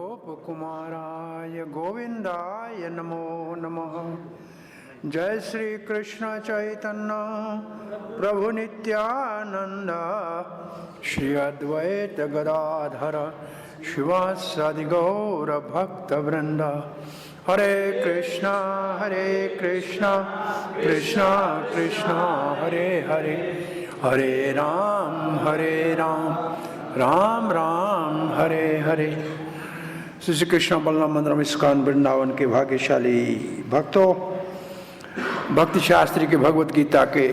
नंदगोपकुमाराय गोविंदाय नमो नमः। जय श्री कृष्ण चैतन्य प्रभु नित्यानंद श्री अद्वैत गदाधर शिवासादि गौर भक्त वृंद। हरे कृष्णा कृष्णा कृष्णा हरे हरे, हरे राम राम राम हरे हरे। श्री कृष्ण बलराम मंदिरम इस्कॉन वृंदावन के भाग्यशाली भक्तों, भक्ति शास्त्री के भगवत गीता के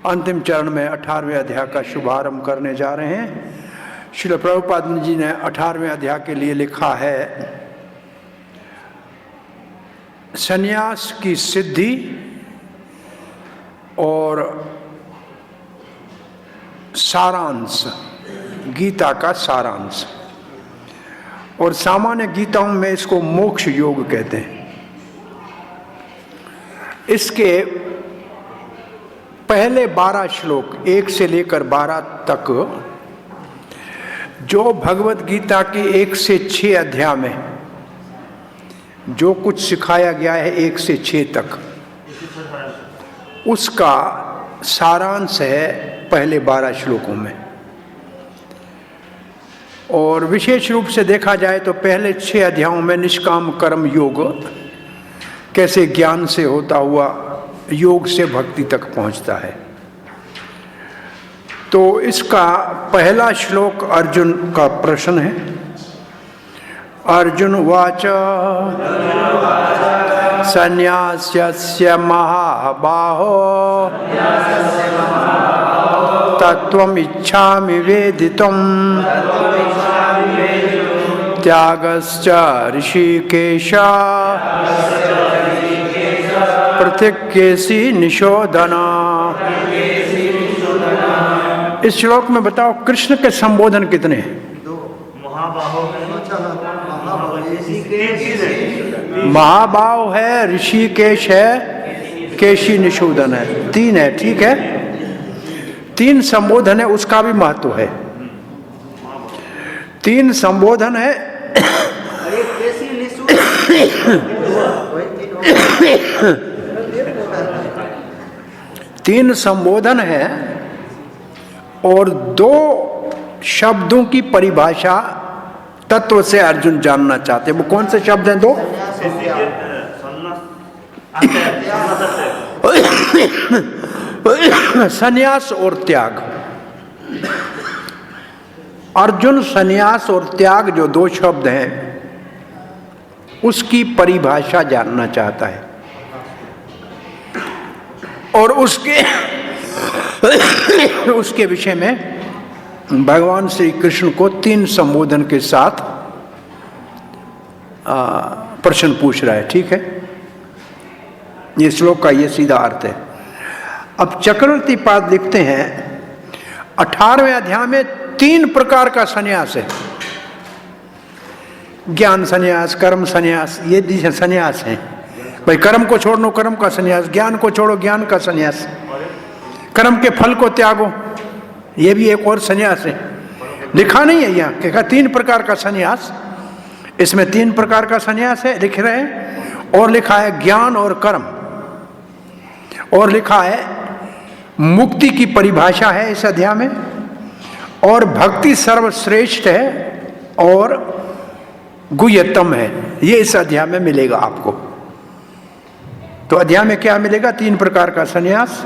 अंतिम चरण में 18वें अध्याय का शुभारंभ करने जा रहे हैं। श्रील प्रभुपाद जी ने 18वें अध्याय के लिए लिखा है संन्यास की सिद्धि और सारांश, गीता का सारांश। और सामान्य गीताओं में इसको मोक्ष योग कहते हैं। इसके पहले 12 श्लोक 1 से लेकर 12 तक जो भगवत गीता के 1 से 6 अध्याय में जो कुछ सिखाया गया है 1 से 6 तक, उसका सारांश है पहले 12 श्लोकों में। और विशेष रूप से देखा जाए तो पहले 6 अध्यायों में निष्काम कर्म योग कैसे ज्ञान से होता हुआ योग से भक्ति तक पहुंचता है। तो इसका पहला श्लोक अर्जुन का प्रश्न है। अर्जुन वाच संन्यास्य महाबाहो तत्वम् इच्छामि वेदितुम् त्यागश्च ऋषिकेश प्रतिक्येसी निशोधना। इस श्लोक में बताओ कृष्ण के संबोधन कितने हैं? महाभाव है, ऋषिकेश है, केशी निशोधन है, 3 है। ठीक है, 3 संबोधन है, उसका भी महत्व है। 3 संबोधन है। 3 संबोधन है और 2 शब्दों की परिभाषा तत्व से अर्जुन जानना चाहते हैं। वो कौन से शब्द हैं? 2 संन्यास और त्याग। अर्जुन संन्यास और त्याग जो 2 शब्द हैं उसकी परिभाषा जानना चाहता है और उसके विषय में भगवान श्री कृष्ण को 3 संबोधन के साथ प्रश्न पूछ रहा है। ठीक है, ये श्लोक का ये सीधा अर्थ है। अब चक्रवर्ती पाद लिखते हैं 18वें अध्याय में 3 प्रकार का संन्यास है। ज्ञान संन्यास, कर्म संन्यास, ये संन्यास है। भाई कर्म को छोड़ो, कर्म का संन्यास, ज्ञान को छोड़ो, ज्ञान का संन्यास, कर्म के फल को त्यागो, ये भी एक और संन्यास है। लिखा नहीं है यहाँ, क्या 3 प्रकार का संन्यास। इसमें 3 प्रकार का संन्यास है लिख रहे हैं। और लिखा है ज्ञान और कर्म, और लिखा है मुक्ति की परिभाषा है इस अध्याय में, और भक्ति सर्वश्रेष्ठ है और गुह्यतम है। ये इस अध्याय में मिलेगा आपको। तो अध्याय में क्या मिलेगा? 3 प्रकार का संन्यास,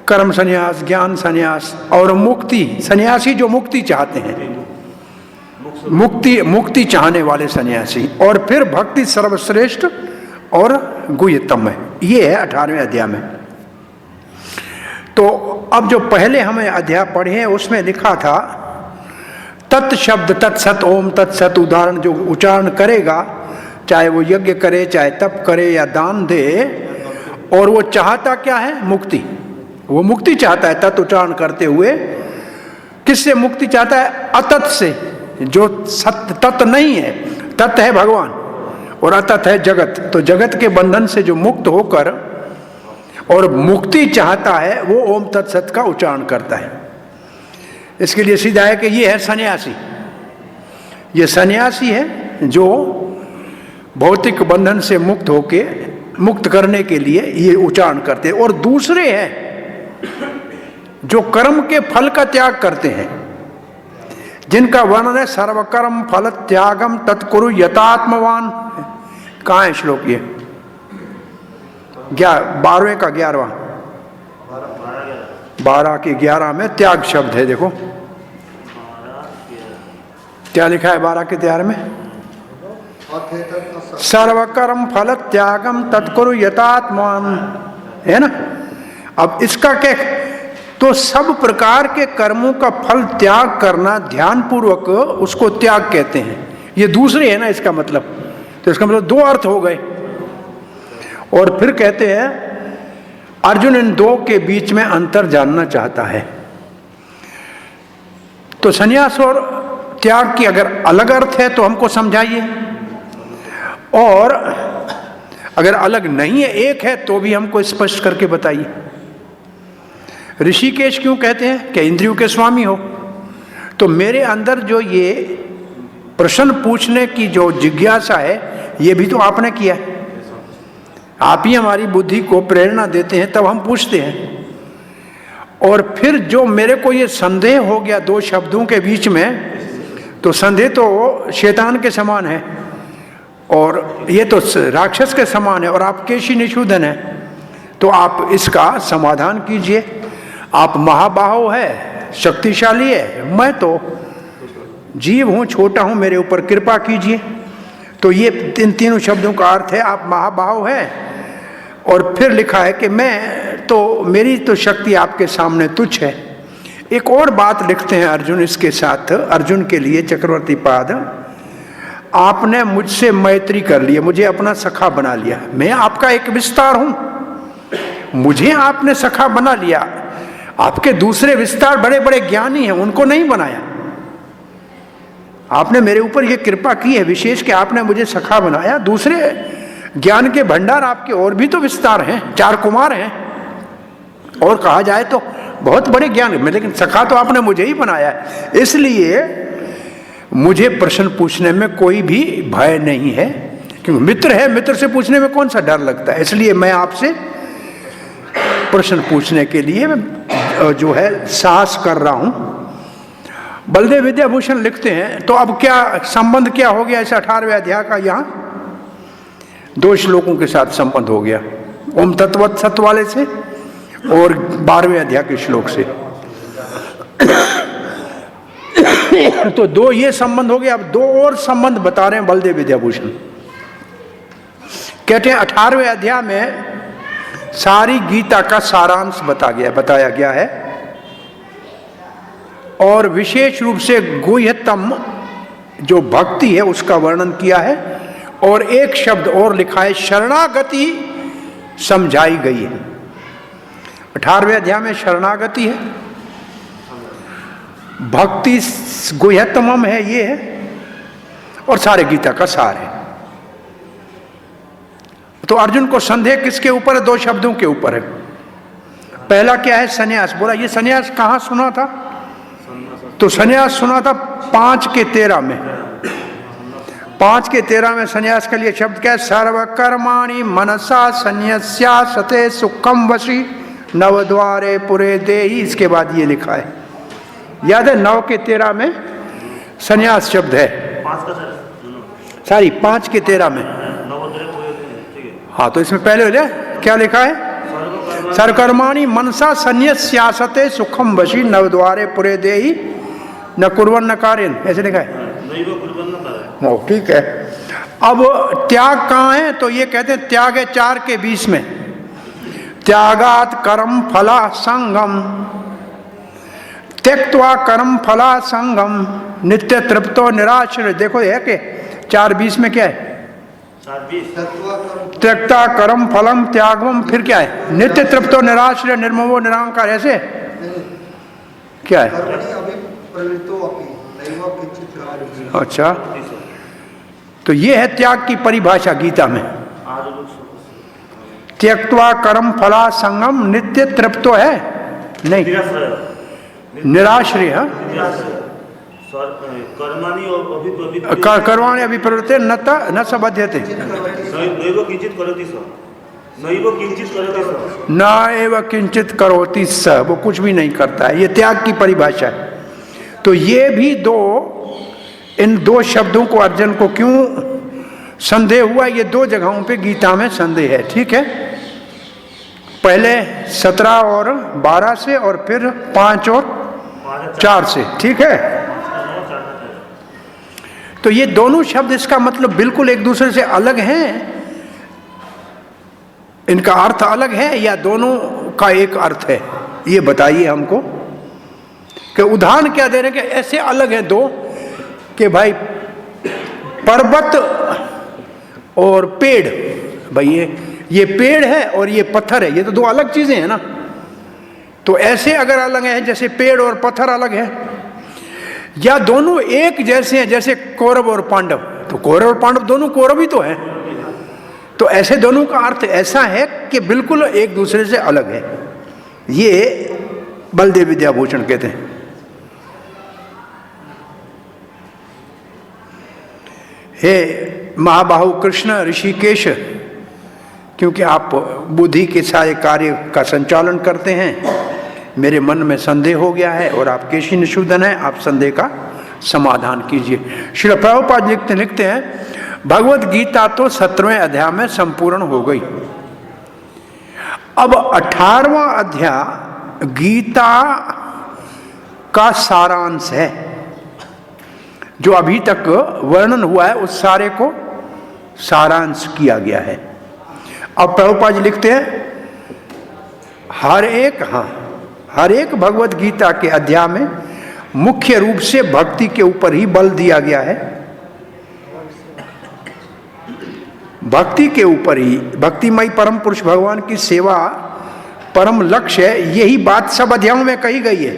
कर्म संन्यास, ज्ञान संन्यास और मुक्ति। सन्यासी जो मुक्ति चाहते हैं, मुक्ति चाहने वाले सन्यासी। और फिर भक्ति सर्वश्रेष्ठ और गुह्यतम है, ये है 18वें अध्याय में। तो अब जो पहले हमें अध्याय पढ़े हैं उसमें लिखा था तत् शब्द तत्सत ओम तत्सत उदाहरण जो उच्चारण करेगा, चाहे वो यज्ञ करे, चाहे तप करे या दान दे, और वो चाहता क्या है? मुक्ति। वो मुक्ति चाहता है तत् उच्चारण करते हुए। किससे मुक्ति चाहता है? अतत से, जो सत्य तत् नहीं है। तत् है भगवान और अतत है जगत। तो जगत के बंधन से जो मुक्त होकर और मुक्ति चाहता है वो ओम तत्सत का उच्चारण करता है। इसके लिए सीधा है कि ये है सन्यासी। ये सन्यासी है जो भौतिक बंधन से मुक्त करने के लिए ये उच्चारण करते हैं। और दूसरे हैं जो कर्म के फल का त्याग करते हैं, जिनका वर्णन है सर्वकर्म फल त्यागम तत्कुरु यतात्मवान। कहाँ है श्लोक? ये 12वें का 11वां, 12 के 11 में त्याग शब्द है। देखो क्या लिखा है 12 के 13 में? सर्वकर्म फल त्यागम तत्कुरु यतात्मान, है ना। अब इसका क्या? तो सब प्रकार के कर्मों का फल त्याग करना, ध्यान पूर्वक उसको त्याग कहते हैं। ये दूसरे है ना इसका मतलब। तो इसका मतलब दो अर्थ हो गए। और फिर कहते हैं अर्जुन इन दो के बीच में अंतर जानना चाहता है। तो संन्यास और त्याग की अगर अलग अर्थ है तो हमको समझाइए, और अगर अलग नहीं है, एक है, तो भी हमको स्पष्ट करके बताइए। ऋषिकेश क्यों कहते हैं कि इंद्रियों के स्वामी हो? तो मेरे अंदर जो ये प्रश्न पूछने की जो जिज्ञासा है, ये भी तो आपने किया है। आप ही हमारी बुद्धि को प्रेरणा देते हैं, तब हम पूछते हैं। और फिर जो मेरे को ये संदेह हो गया दो शब्दों के बीच में, तो संदेह तो शैतान के समान है और ये तो राक्षस के समान है, और आप केशी निषूदन है। तो आप इसका समाधान कीजिए। आप महाबाहो है, शक्तिशाली है, मैं तो जीव हूं, छोटा हूं, मेरे ऊपर कृपा कीजिए। तो ये तीनों शब्दों का अर्थ है आप महाबाहो है। और फिर लिखा है कि मैं तो, मेरी तो शक्ति आपके सामने तुच्छ है। एक और बात लिखते हैं अर्जुन इसके साथ, अर्जुन के लिए चक्रवर्ती पाद, आपने मुझसे मैत्री कर लिया, मुझे अपना सखा बना लिया। मैं आपका एक विस्तार हूं, मुझे आपने सखा बना लिया। आपके दूसरे विस्तार बड़े बड़े ज्ञानी हैं, उनको नहीं बनाया। आपने मेरे ऊपर यह कृपा की है विशेष कि आपने मुझे सखा बनाया। दूसरे ज्ञान के भंडार आपके और भी तो विस्तार हैं, 4 कुमार हैं, और कहा जाए तो बहुत बड़े ज्ञान में, लेकिन सखा तो आपने मुझे ही बनाया है। इसलिए मुझे प्रश्न पूछने में कोई भी भय नहीं है, क्योंकि मित्र है, मित्र से पूछने में कौन सा डर लगता है। इसलिए मैं आपसे प्रश्न पूछने के लिए जो है साहस कर रहा हूं। बलदेव विद्याभूषण लिखते हैं, तो अब क्या संबंध क्या हो गया इस 18वें अध्याय का? यहां 2 श्लोकों के साथ संबंध हो गया, ओम तत्वत सत्व वाले से और 12वें अध्याय के श्लोक से। तो 2 ये संबंध हो गया। अब 2 और संबंध बता रहे हैं बलदेव विद्याभूषण। कहते हैं 18वें अध्याय में सारी गीता का सारांश बताया गया है, और विशेष रूप से गुह्यतम जो भक्ति है उसका वर्णन किया है। और एक शब्द और लिखा है, शरणागति समझाई गई है। 18वें अध्याय में शरणागति है, भक्ति गुह्यतमम है, ये है, और सारे गीता का सार है। तो अर्जुन को संदेह किसके ऊपर है? 2 शब्दों के ऊपर है। पहला क्या है? सन्यास। बोला ये सन्यास कहां सुना था? तो सन्यास सुना था 5 के 13 में। 5 के 13 में सन्यास के लिए शब्द क्या है? सर्वकर्माणि मनसा संन्यस्यासते सुखम वशी नवद्वारे पुरे देहि। इसके बाद ये लिखा है, याद है 9 के 13 में सन्यास शब्द है। 5 के 13 में। हाँ, तो इसमें पहले क्या लिखा है? सर्वकर्माणि मनसा संन्यस्यासते सुखम वशी नवद्वारे पुरे देहि न कुर्वन् न कार्यन्, ऐसे लिखा है। ठीक है। अब त्याग कहाँ है? तो ये कहते हैं त्याग है 4 के 20 में। त्यागात कर्म फला संगम त्यक्त्वा कर्म फला संगम नित्य तृप्तो निराश्रय। देखो है कि 4:20 में क्या है? त्यक्ता कर्म फलम त्यागम, फिर क्या है? नित्य तृप्तो निराश्रय निर्ममो निरंकार। ऐसे क्या है? अच्छा, तो ये है त्याग की परिभाषा गीता में। त्यक्त्वा कर्म फला संगम नित्य तृप्तो है नहीं, निराश्रय। कर्माणि अभिप्रवृत्ते न सबध्यते न एव किंचित करोति स, वो कुछ भी नहीं करता है। ये त्याग की परिभाषा है। तो ये भी इन 2 शब्दों को अर्जुन को क्यों संदेह हुआ? ये 2 जगहों पे गीता में संदेह है। ठीक है, पहले 17 और 12 से और फिर 5 और 4 से। ठीक है, तो ये दोनों शब्द इसका मतलब बिल्कुल एक दूसरे से अलग हैं, इनका अर्थ अलग है या दोनों का एक अर्थ है? ये बताइए हमको। कि उदाहरण क्या दे रहे हैं कि ऐसे अलग है 2 कि भाई पर्वत और पेड़, भाई ये पेड़ है और ये पत्थर है, ये तो 2 अलग चीजें हैं ना। तो ऐसे अगर अलग है जैसे पेड़ और पत्थर अलग है, या दोनों एक जैसे हैं जैसे कौरव और पांडव, तो कौरव और पांडव दोनों कौरव ही तो हैं। तो ऐसे दोनों का अर्थ ऐसा है कि बिल्कुल एक दूसरे से अलग है। ये बलदेव विद्याभूषण कहते हैं। हे महाबाहु कृष्ण ऋषिकेश, क्योंकि आप बुद्धि के सारे कार्य का संचालन करते हैं, मेरे मन में संदेह हो गया है और आप केशी निषूदन है, आप संदेह का समाधान कीजिए। श्री प्रभुपाद लिखते हैं भगवत गीता तो 17वें अध्याय में संपूर्ण हो गई। अब 18वां अध्याय गीता का सारांश है। जो अभी तक वर्णन हुआ है उस सारे को सारांश किया गया है। अब प्रभुपाद जी लिखते हैं हर एक भगवत गीता के अध्याय में मुख्य रूप से भक्ति के ऊपर ही बल दिया गया है। भक्ति के ऊपर ही, भक्तिमय परम पुरुष भगवान की सेवा परम लक्ष्य है, यही बात सब अध्यायों में कही गई है।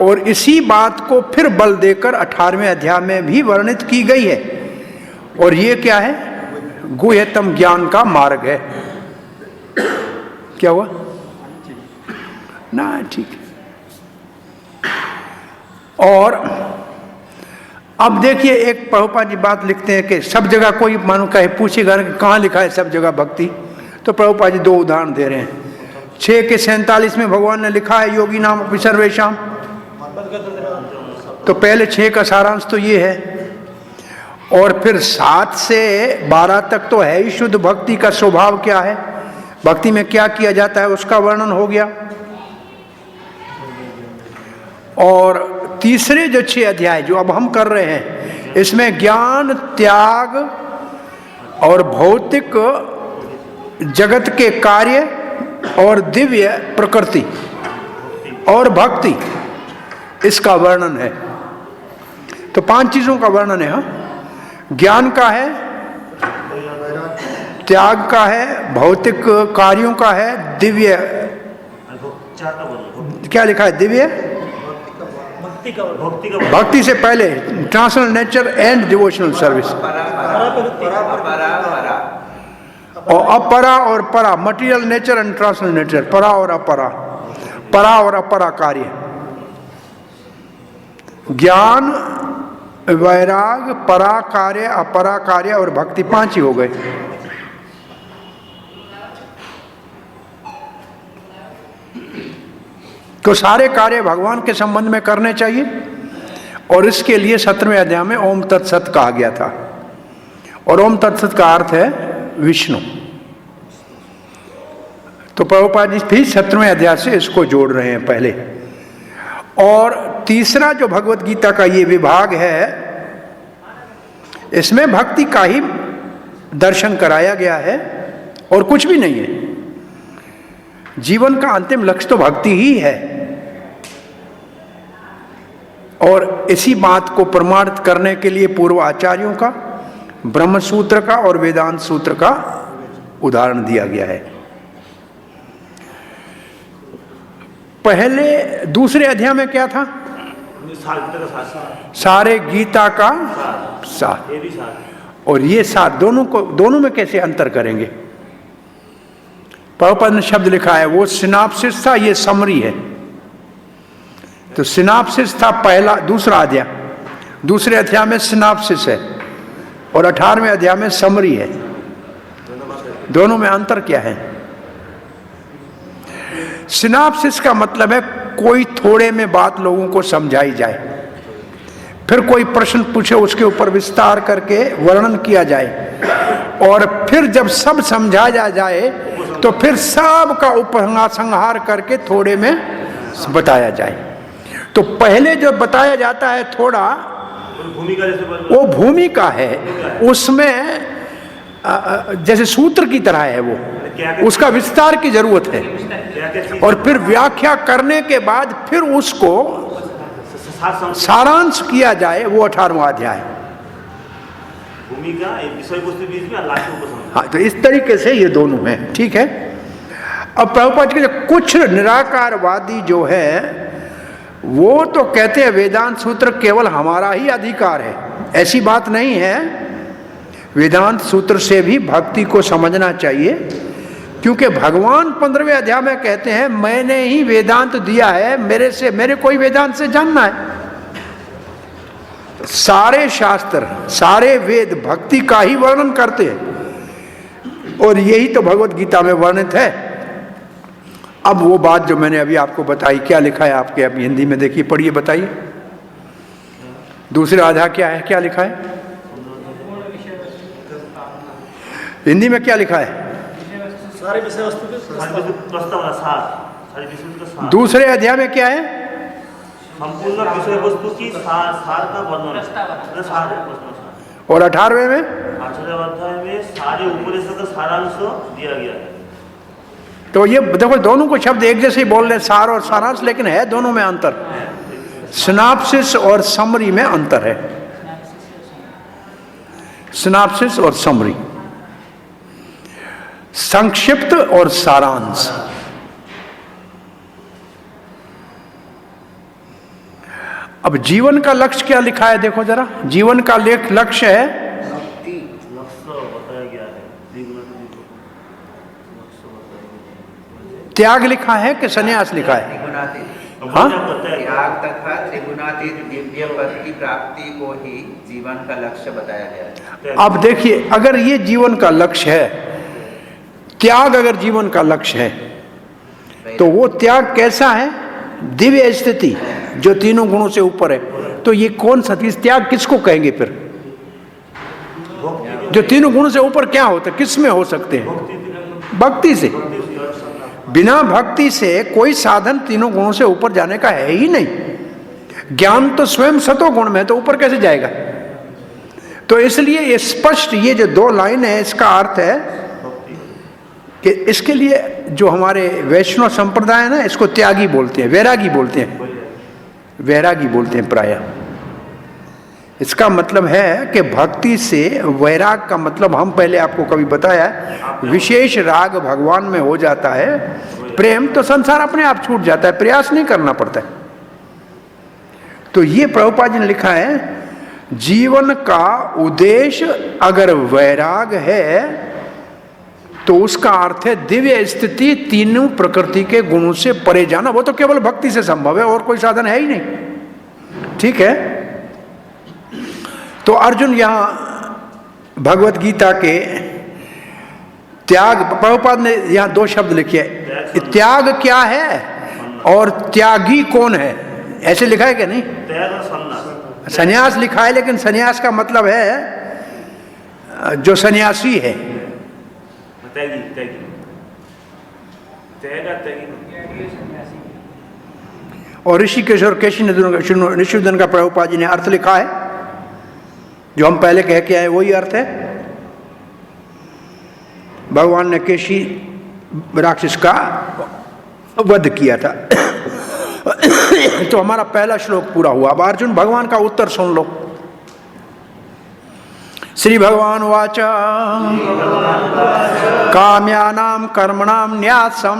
और इसी बात को फिर बल देकर 18वें अध्याय में भी वर्णित की गई है। और ये क्या है? गुह्यतम ज्ञान का मार्ग है। क्या हुआ ना? ठीक है। और अब देखिए, एक प्रभुपाद जी बात लिखते हैं कि सब जगह कोई मानो कहे पूछेगा कि कहाँ लिखा है सब जगह भक्ति, तो प्रभुपाद जी 2 उदाहरण दे रहे हैं। 6 के 47 में भगवान ने लिखा है योगी नाम अपि सर्वेषां। तो पहले 6 का सारांश तो ये है। और फिर 7 से 12 तक तो है ही शुद्ध भक्ति का स्वभाव क्या है, भक्ति में क्या किया जाता है, उसका वर्णन हो गया। और तीसरे जो 6 अध्याय जो अब हम कर रहे हैं, इसमें ज्ञान, त्याग और भौतिक जगत के कार्य और दिव्य प्रकृति और भक्ति, इसका वर्णन है। तो 5 चीजों का वर्णन है। हाँ, ज्ञान का है, त्याग का है, भौतिक कार्यों का है, दिव्य, क्या लिखा है? दिव्य भक्ति से पहले ट्रांसनल नेचर एंड डिवोशनल सर्विस, और अपरा और परा, मटेरियल नेचर एंड ट्रांसनल नेचर, परा और अपरा, परा और अपरा कार्य, ज्ञान, वैराग, परा कार्य, अपरा कार्य और भक्ति, 5 ही हो गए। तो सारे कार्य भगवान के संबंध में करने चाहिए। और इसके लिए 17वें अध्याय में ओम तत्सत कहा गया था। और ओम तत्सत का अर्थ है विष्णु। तो प्रभुपाद जी फिर 17वें अध्याय से इसको जोड़ रहे हैं पहले। और तीसरा जो भगवत गीता का ये विभाग है, इसमें भक्ति का ही दर्शन कराया गया है और कुछ भी नहीं है। जीवन का अंतिम लक्ष्य तो भक्ति ही है, और इसी बात को प्रमाणित करने के लिए पूर्व आचार्यों का, ब्रह्म सूत्र का और वेदांत सूत्र का उदाहरण दिया गया है। पहले दूसरे अध्याय में क्या था? सारे गीता का सार, और ये सार दोनों में कैसे अंतर करेंगे? प्रभुपाद ने शब्द लिखा है, वो सिनाप्सिस था, ये समरी है। तो सिनाप्सिस था पहला, दूसरा अध्याय, दूसरे अध्याय में सिनाप्सिस है और 18वें अध्याय में समरी है। दोनों में अंतर क्या है? सिनाप्सिस का मतलब है कोई थोड़े में बात लोगों को समझाई जाए, फिर कोई प्रश्न पूछे उसके ऊपर विस्तार करके वर्णन किया जाए, और फिर जब सब समझाया जाए तो फिर सब का उपसंहार करके थोड़े में बताया जाए। तो पहले जो बताया जाता है थोड़ा, वो भूमिका है, उसमें जैसे सूत्र की तरह है, वो उसका विस्तार की जरूरत है, और फिर व्याख्या करने के बाद फिर उसको सारांश किया जाए, वो 18वां अध्याय है। हाँ, तो इस तरीके से ये दोनों हैं, ठीक है। अब प्रभुपाद के कुछ निराकारवादी जो है वो तो कहते हैं वेदांत सूत्र केवल हमारा ही अधिकार है। ऐसी बात नहीं है, वेदांत सूत्र से भी भक्ति को समझना चाहिए, क्योंकि भगवान 15वें अध्याय में कहते हैं मैंने ही वेदांत दिया है, मेरे कोई वेदांत से जानना है। सारे शास्त्र, सारे वेद भक्ति का ही वर्णन करते हैं, और यही तो भगवत गीता में वर्णित है। अब वो बात जो मैंने अभी आपको बताई, क्या लिखा है आपके, अब हिंदी में देखिए, पढ़िए, बताइए दूसरा अध्याय क्या है, क्या लिखा है हिंदी में, क्या लिखा है? सारे विषय वस्तु दूसरे अध्याय में क्या है? संपूर्ण विषय वस्तु की सार का वर्णन। और 18वें में? 18वें अध्याय में सारे उपनिषद का सारांश दिया गया है। तो ये देखो, दोनों को शब्द एक जैसे ही बोल रहे, सार और सारांश, लेकिन है दोनों में अंतर। सिनाप्सिस और समरी में अंतर है। सिनाप्सिस और समरी, संक्षिप्त और सारांश। अब जीवन का लक्ष्य क्या लिखा है, देखो जरा। जीवन का लक्ष्य है, त्याग लिखा है कि संन्यास लिखा है? हाँ, त्याग तथा त्रिगुणातीत दिव्य पद की प्राप्ति को ही जीवन का लक्ष्य बताया गया है। अब देखिए, अगर ये जीवन का लक्ष्य है, त्याग अगर जीवन का लक्ष्य है, तो वो त्याग कैसा है? दिव्य स्थिति, जो तीनों गुणों से ऊपर है। तो ये कौन सा त्याग किसको कहेंगे फिर? जो तीनों गुणों से ऊपर क्या होता है, किस में हो सकते हैं? भक्ति से। बिना भक्ति से कोई साधन तीनों गुणों से ऊपर जाने का है ही नहीं। ज्ञान तो स्वयं सतो गुण में, तो ऊपर कैसे जाएगा? तो इसलिए ये स्पष्ट, ये जो 2 लाइन है, इसका अर्थ है कि इसके लिए जो हमारे वैष्णव संप्रदाय है ना, इसको त्यागी बोलते हैं, वैरागी बोलते हैं, वैरागी बोलते हैं प्रायः। इसका मतलब है कि भक्ति से वैराग का मतलब, हम पहले आपको कभी बताया, विशेष राग भगवान में हो जाता है। प्रेम तो संसार अपने आप छूट जाता है, प्रयास नहीं करना पड़ता है। तो ये प्रभुपाद जी ने लिखा है, जीवन का उद्देश्य अगर वैराग है तो उसका अर्थ है दिव्य स्थिति, तीनों प्रकृति के गुणों से परे जाना। वो तो केवल भक्ति से संभव है, और कोई साधन है ही नहीं। ठीक है। तो अर्जुन यहां भगवत गीता के त्याग, प्रभुपाद ने यहां 2 शब्द लिखे, त्याग क्या है और त्यागी कौन है, ऐसे लिखा है क्या? नहीं, संन्यास लिखा है, लेकिन संन्यास का मतलब है जो सन्यासी है। और ऋषिकेश और केशी निशुद्धन का प्रभुपाद जी ने अर्थ लिखा है, जो हम पहले कह के आए वही अर्थ है। भगवान ने केशी राक्षस का वध किया था। तो हमारा पहला श्लोक पूरा हुआ। अब अर्जुन भगवान का उत्तर सुन लो। श्री भगवान वाच काम्यानां कर्मणां न्यासं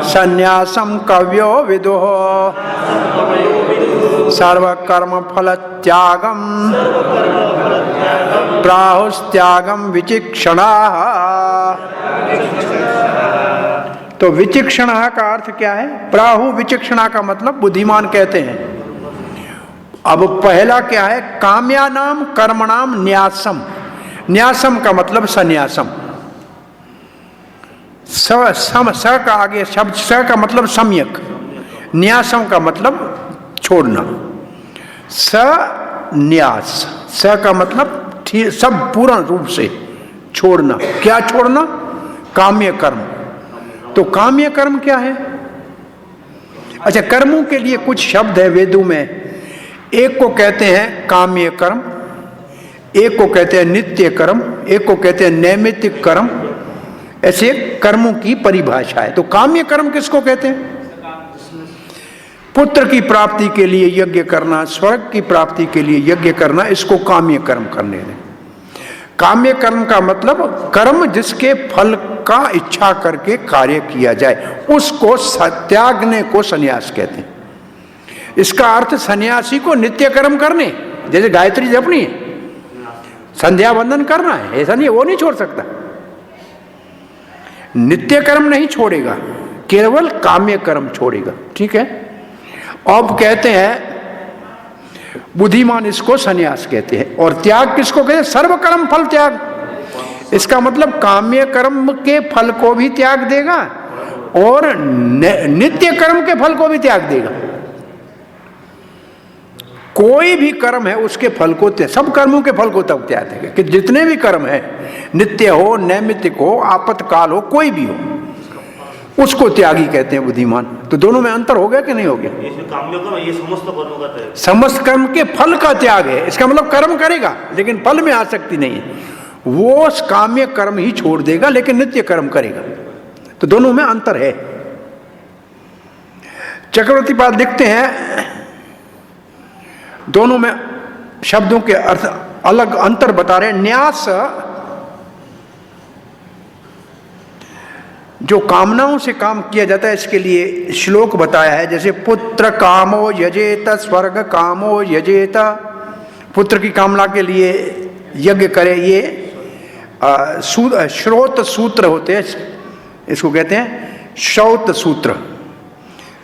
संन्यासं कव्यो विदुः सर्वकर्म फल त्यागम प्राहुस्त्यागम विचिक्षणाः। तो विचिक्षणा का अर्थ क्या है? प्राहु विचिक्षणा का मतलब बुद्धिमान कहते हैं। अब पहला क्या है? काम्यानाम कर्मणाम न्यासम। न्यासम का मतलब संन्यासम। स का आगे शब्द स का मतलब सम्यक, न्यासम का मतलब छोड़ना। संन्यास, स का मतलब सब पूर्ण रूप से छोड़ना। क्या छोड़ना? काम्य कर्म। तो काम्य कर्म क्या है? अच्छा, कर्मों के लिए कुछ शब्द है वेदों में। एक को कहते हैं काम्य कर्म, एक को कहते हैं नित्य कर्म, एक को कहते हैं नैमित्तिक कर्म। ऐसे कर्मों की परिभाषा है। तो काम्य कर्म किसको कहते हैं? पुत्र की प्राप्ति के लिए यज्ञ करना, स्वर्ग की प्राप्ति के लिए यज्ञ करना, इसको काम्य कर्म करने दें। काम्य कर्म का मतलब कर्म जिसके फल का इच्छा करके कार्य किया जाए, उसको त्यागने को संन्यास कहते हैं। इसका अर्थ सन्यासी को नित्य कर्म करने, जैसे गायत्री जपनी है, संध्या वंदन करना है, ऐसा नहीं, वो नहीं छोड़ सकता। नित्य कर्म नहीं छोड़ेगा, केवल काम्य कर्म छोड़ेगा। ठीक है। अब कहते हैं बुद्धिमान इसको सन्यास कहते हैं। और त्याग किसको कहते हैं? सर्वकर्म फल त्याग। इसका मतलब काम्य कर्म के फल को भी त्याग देगा और नित्य कर्म के फल को भी त्याग देगा। कोई भी कर्म है उसके फल को सब कर्मों के फल को तब त्याग देगा कि जितने भी कर्म है, नित्य हो, नैमित्तिक हो, आपातकाल हो, कोई भी हो, उसको त्यागी कहते हैं बुद्धिमान। तो दोनों में अंतर हो गया कि नहीं हो गया? ये काम्य कर्म, ये समस्त कर्मों का त्याग, समस्त कर्म के फल का त्याग है। इसका मतलब कर्म करेगा लेकिन फल में आसक्ति नहीं है। वो काम्य कर्म ही छोड़ देगा लेकिन नित्य कर्म करेगा। तो दोनों में अंतर है। चक्रवर्ती पाद लिखते हैं दोनों में शब्दों के अर्थ अलग अंतर बता रहे हैं। न्यास जो कामनाओं से काम किया जाता है, इसके लिए श्लोक बताया है। जैसे पुत्र कामो यजेत स्वर्ग कामो यजेत, पुत्र की कामना के लिए यज्ञ करे। ये श्रोत सूत्र होते हैं, इसको कहते हैं श्रौत सूत्र,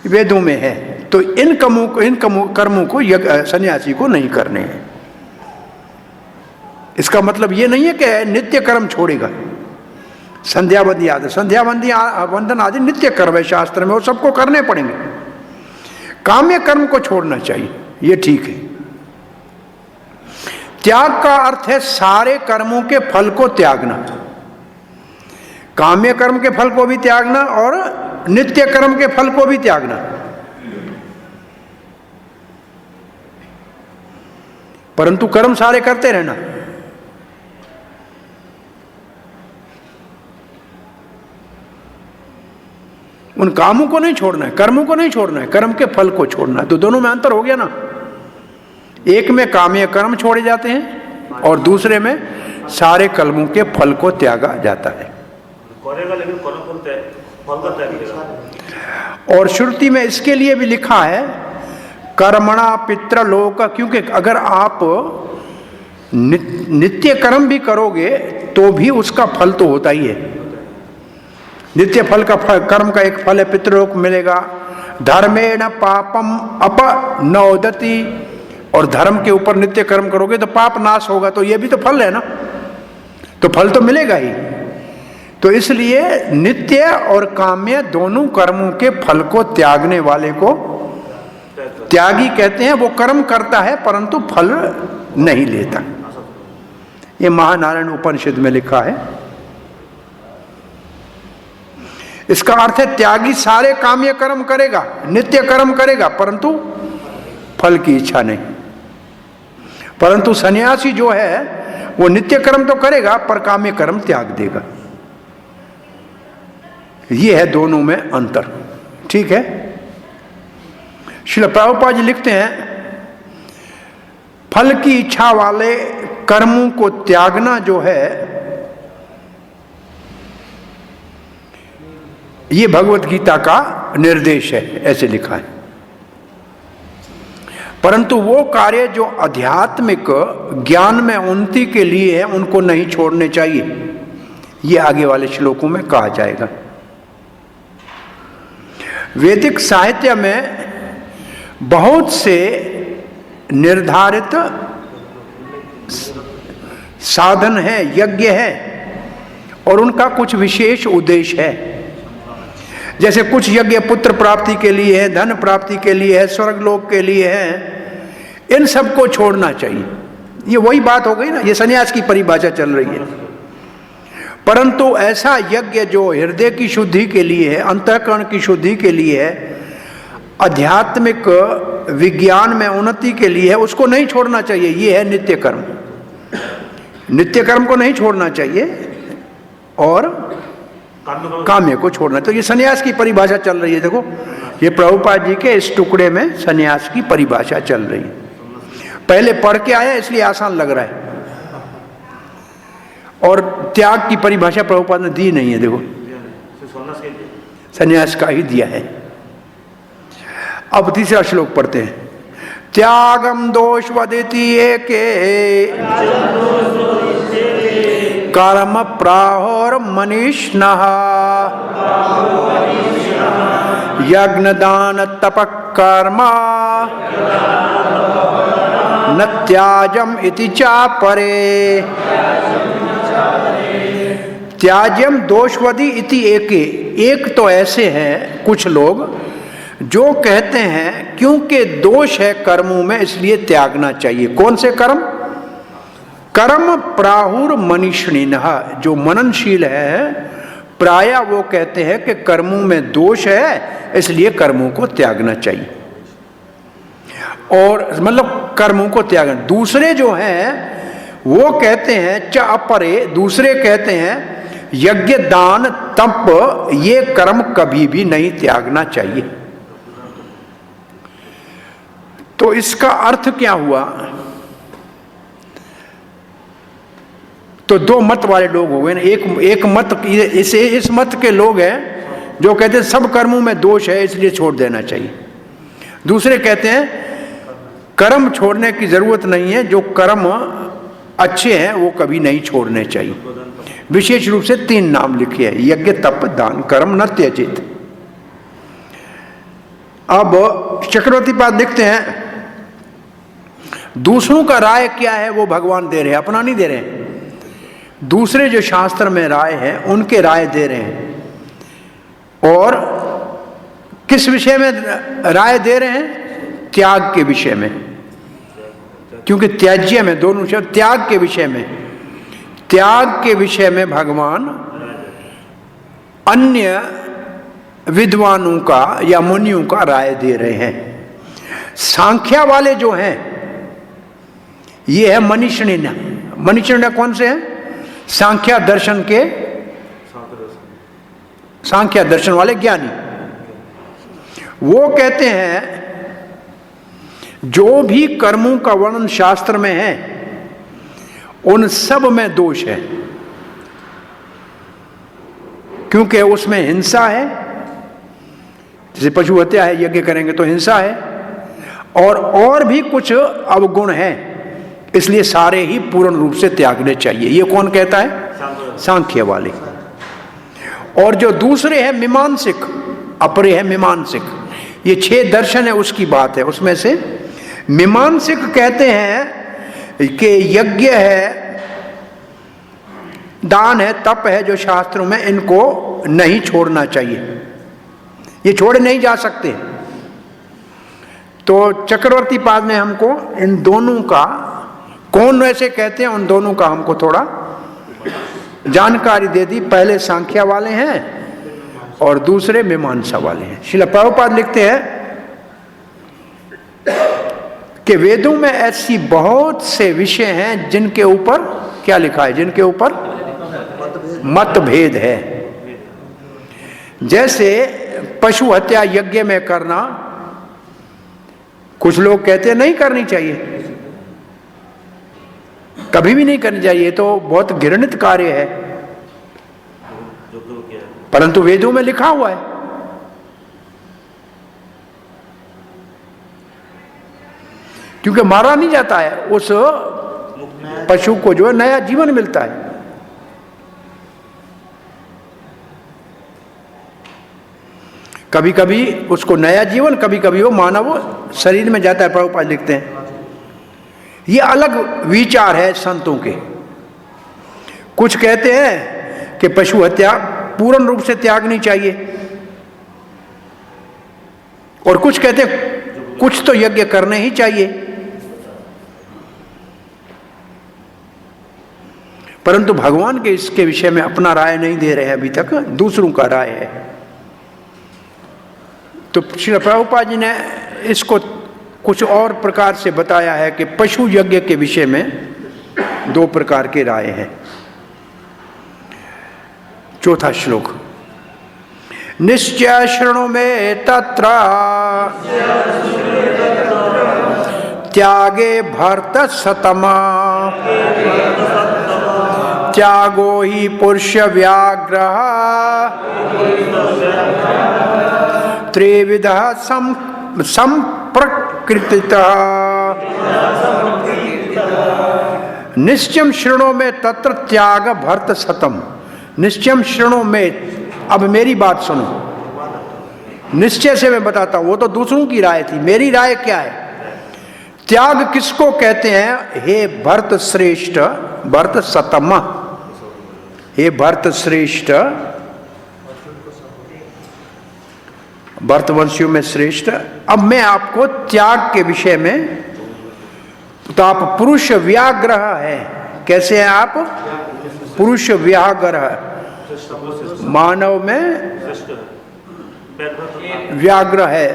वेदों में है। तो इन कर्मों को सन्यासी को नहीं करने हैं। इसका मतलब ये नहीं है कि नित्य कर्म छोड़ेगा। संध्यावंदी आदि, संध्यावंदी वंदन आदि नित्य कर्म है शास्त्र में, वो सबको करने पड़ेंगे। काम्य कर्म को छोड़ना चाहिए, ये ठीक है। त्याग का अर्थ है सारे कर्मों के फल को त्यागना। काम्य कर्म के फल को भी त्यागना और नित्य कर्म के फल को भी त्यागना। परंतु कर्म सारे करते रहना। उन कामों को नहीं छोड़ना है, कर्मों को नहीं छोड़ना है, कर्म के फल को छोड़ना है। तो दोनों में अंतर हो गया ना। एक में काम्य कर्म छोड़े जाते हैं और दूसरे में सारे कर्मों के फल को त्यागा जाता है। करेगा लेकिन फल का त्याग करेगा। और श्रुति में इसके लिए भी लिखा है कर्मणा पितृलोक, क्योंकि अगर आप नित्य कर्म भी करोगे तो भी उसका फल तो होता ही है। नित्य फल का कर्म का एक फल है, पितृलोक मिलेगा। धर्मेण पापम अपनोदति, और धर्म के ऊपर नित्य कर्म करोगे तो पाप नाश होगा। तो ये भी तो फल है ना, तो फल तो मिलेगा ही। तो इसलिए नित्य और काम्य दोनों कर्मों के फल को त्यागने वाले को त्यागी कहते हैं। वो कर्म करता है परंतु फल नहीं लेता। ये महानारायण उपनिषद में लिखा है। इसका अर्थ है त्यागी सारे काम्य कर्म करेगा, नित्य कर्म करेगा, परंतु फल की इच्छा नहीं। परंतु सन्यासी जो है वो नित्य कर्म तो करेगा पर काम्य कर्म त्याग देगा। ये है दोनों में अंतर। ठीक है। श्रील प्रभुपाद जी लिखते हैं फल की इच्छा वाले कर्मों को त्यागना जो है ये भगवत गीता का निर्देश है, ऐसे लिखा है। परंतु वो कार्य जो आध्यात्मिक ज्ञान में उन्नति के लिए है उनको नहीं छोड़ने चाहिए, ये आगे वाले श्लोकों में कहा जाएगा। वैदिक साहित्य में बहुत से निर्धारित साधन है, यज्ञ है, और उनका कुछ विशेष उद्देश्य है। जैसे कुछ यज्ञ पुत्र प्राप्ति के लिए है, धन प्राप्ति के लिए है, स्वर्गलोक के लिए है। इन सबको छोड़ना चाहिए। ये वही बात हो गई ना, ये सन्यास की परिभाषा चल रही है। परंतु ऐसा यज्ञ जो हृदय की शुद्धि के लिए है, अंतःकरण की शुद्धि के लिए है, आध्यात्मिक विज्ञान में उन्नति के लिए है, उसको नहीं छोड़ना चाहिए। ये है नित्य कर्म। नित्य कर्म को नहीं छोड़ना चाहिए और काम्य को छोड़ना। तो ये सन्यास की परिभाषा चल रही है। देखो ये प्रभुपाद जी के इस टुकड़े में सन्यास की परिभाषा चल रही है। पहले पढ़ के आया इसलिए आसान लग रहा है, और त्याग की परिभाषा प्रभुपाद ने दी नहीं है। देखो सन्यास का ही दिया है। अब तीसरा श्लोक पढ़ते हैं। त्यागम दोष वदिति एके कर्म प्राहुर मनीषिणः यज्ञ दान तप कर्म न त्याजम इति चापरे। त्याज्यम दोषवदी इति एके। एक तो ऐसे हैं कुछ लोग जो कहते हैं क्योंकि दोष है कर्मों में इसलिए त्यागना चाहिए। कौन से कर्म? कर्म प्राहुर मनीषिणः। जो मननशील है प्राय वो कहते हैं कि कर्मों में दोष है इसलिए कर्मों को त्यागना चाहिए, और मतलब कर्मों को त्यागना। दूसरे जो हैं वो कहते हैं च अपरे, दूसरे कहते हैं यज्ञ दान तप ये कर्म कभी भी नहीं त्यागना चाहिए। तो इसका अर्थ क्या हुआ? तो दो मत वाले लोग हो गए ना। एक मत इस मत के लोग हैं जो कहते हैं सब कर्मों में दोष है इसलिए छोड़ देना चाहिए। दूसरे कहते हैं कर्म छोड़ने की जरूरत नहीं है, जो कर्म अच्छे हैं वो कभी नहीं छोड़ने चाहिए। विशेष रूप से 3 नाम लिखे हैं, यज्ञ तप दान कर्म न त्यजित। अब चक्रवर्ती पाद लिखते हैं दूसरों का राय क्या है वो भगवान दे रहे हैं, अपना नहीं दे रहे हैं। दूसरे जो शास्त्र में राय है उनके राय दे रहे हैं। और किस विषय में राय दे रहे हैं? त्याग के विषय में, क्योंकि त्याज्य में दोनों शब्द त्याग के विषय में। त्याग के विषय में भगवान अन्य विद्वानों का या मुनियों का राय दे रहे हैं। सांख्या वाले जो हैं ये है मनीषिण। मनीषिण कौन से हैं? सांख्या दर्शन के, सांख्या दर्शन वाले ज्ञानी। वो कहते हैं जो भी कर्मों का वर्णन शास्त्र में है उन सब में दोष है, क्योंकि उसमें हिंसा है। जैसे पशु हत्या है, यज्ञ करेंगे तो हिंसा है, और भी कुछ अवगुण है, इसलिए सारे ही पूर्ण रूप से त्यागने चाहिए। ये कौन कहता है? सांख्य वाले। और जो दूसरे हैं मीमांसिक, अपरे हैं मीमांसिक, ये 6 दर्शन है उसकी बात है। उसमें से मीमांसिक कहते हैं कि यज्ञ है, दान है, तप है जो शास्त्रों में, इनको नहीं छोड़ना चाहिए, ये छोड़े नहीं जा सकते। तो चक्रवर्ती पाद ने हमको इन दोनों का, कौन ऐसे कहते हैं उन दोनों का हमको थोड़ा जानकारी दे दी। पहले सांख्या वाले हैं और दूसरे मीमांसा वाले हैं। श्रील प्रभुपाद लिखते हैं कि वेदों में ऐसी बहुत से विषय हैं जिनके ऊपर क्या लिखा है, जिनके ऊपर मतभेद है। जैसे पशु हत्या यज्ञ में करना, कुछ लोग कहते हैं नहीं करनी चाहिए, कभी भी नहीं करनी चाहिए, तो बहुत घृणित कार्य है, परंतु वेदों में लिखा हुआ है। क्योंकि मारा नहीं जाता है, उस पशु को जो है नया जीवन मिलता है। कभी कभी उसको नया जीवन, कभी कभी वो मानव शरीर में जाता है। प्रभुपाद लिखते हैं ये अलग विचार है संतों के। कुछ कहते हैं कि पशु हत्या पूर्ण रूप से त्यागनी चाहिए, और कुछ कहते हैं कुछ तो यज्ञ करने ही चाहिए। परंतु भगवान के इसके विषय में अपना राय नहीं दे रहे हैं अभी तक, दूसरों का राय है। तो श्री प्रभुपाद जी ने इसको कुछ और प्रकार से बताया है कि पशु यज्ञ के विषय में दो प्रकार के राय हैं। चौथा श्लोक, निश्चय शृणु में तत्र त्यागे भरत सतमा, त्यागो ही पुरुष व्याघ्र त्रिविध संप्रकृतितः। निश्चयम शृणु में तत्र त्याग भरत सतम। निश्चयम शृणु में, अब मेरी बात सुनो। निश्चय से मैं बताता हूं, वो तो दूसरों की राय थी, मेरी राय क्या है। त्याग किसको कहते हैं? हे भरत श्रेष्ठ, भरत सतम, हे भरत श्रेष्ठ, भरतवंशियों में श्रेष्ठ। अब मैं आपको त्याग के विषय में, तो आप पुरुष व्याघ्र है। कैसे हैं आप? पुरुष व्याघ्र, मानव में व्याघ्र है,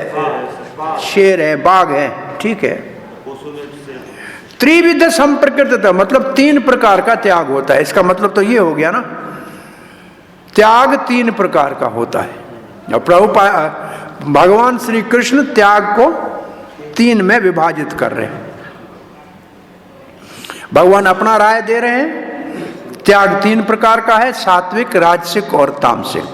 शेर है, बाघ है, ठीक है। त्रिविध संप्रकृतता मतलब तीन प्रकार का त्याग होता है। इसका मतलब तो ये हो गया ना, त्याग तीन प्रकार का होता है। और प्रभुपाद भगवान श्री कृष्ण त्याग को तीन में विभाजित कर रहे हैं। भगवान अपना राय दे रहे हैं। त्याग तीन प्रकार का है, सात्विक, राजसिक और तामसिक।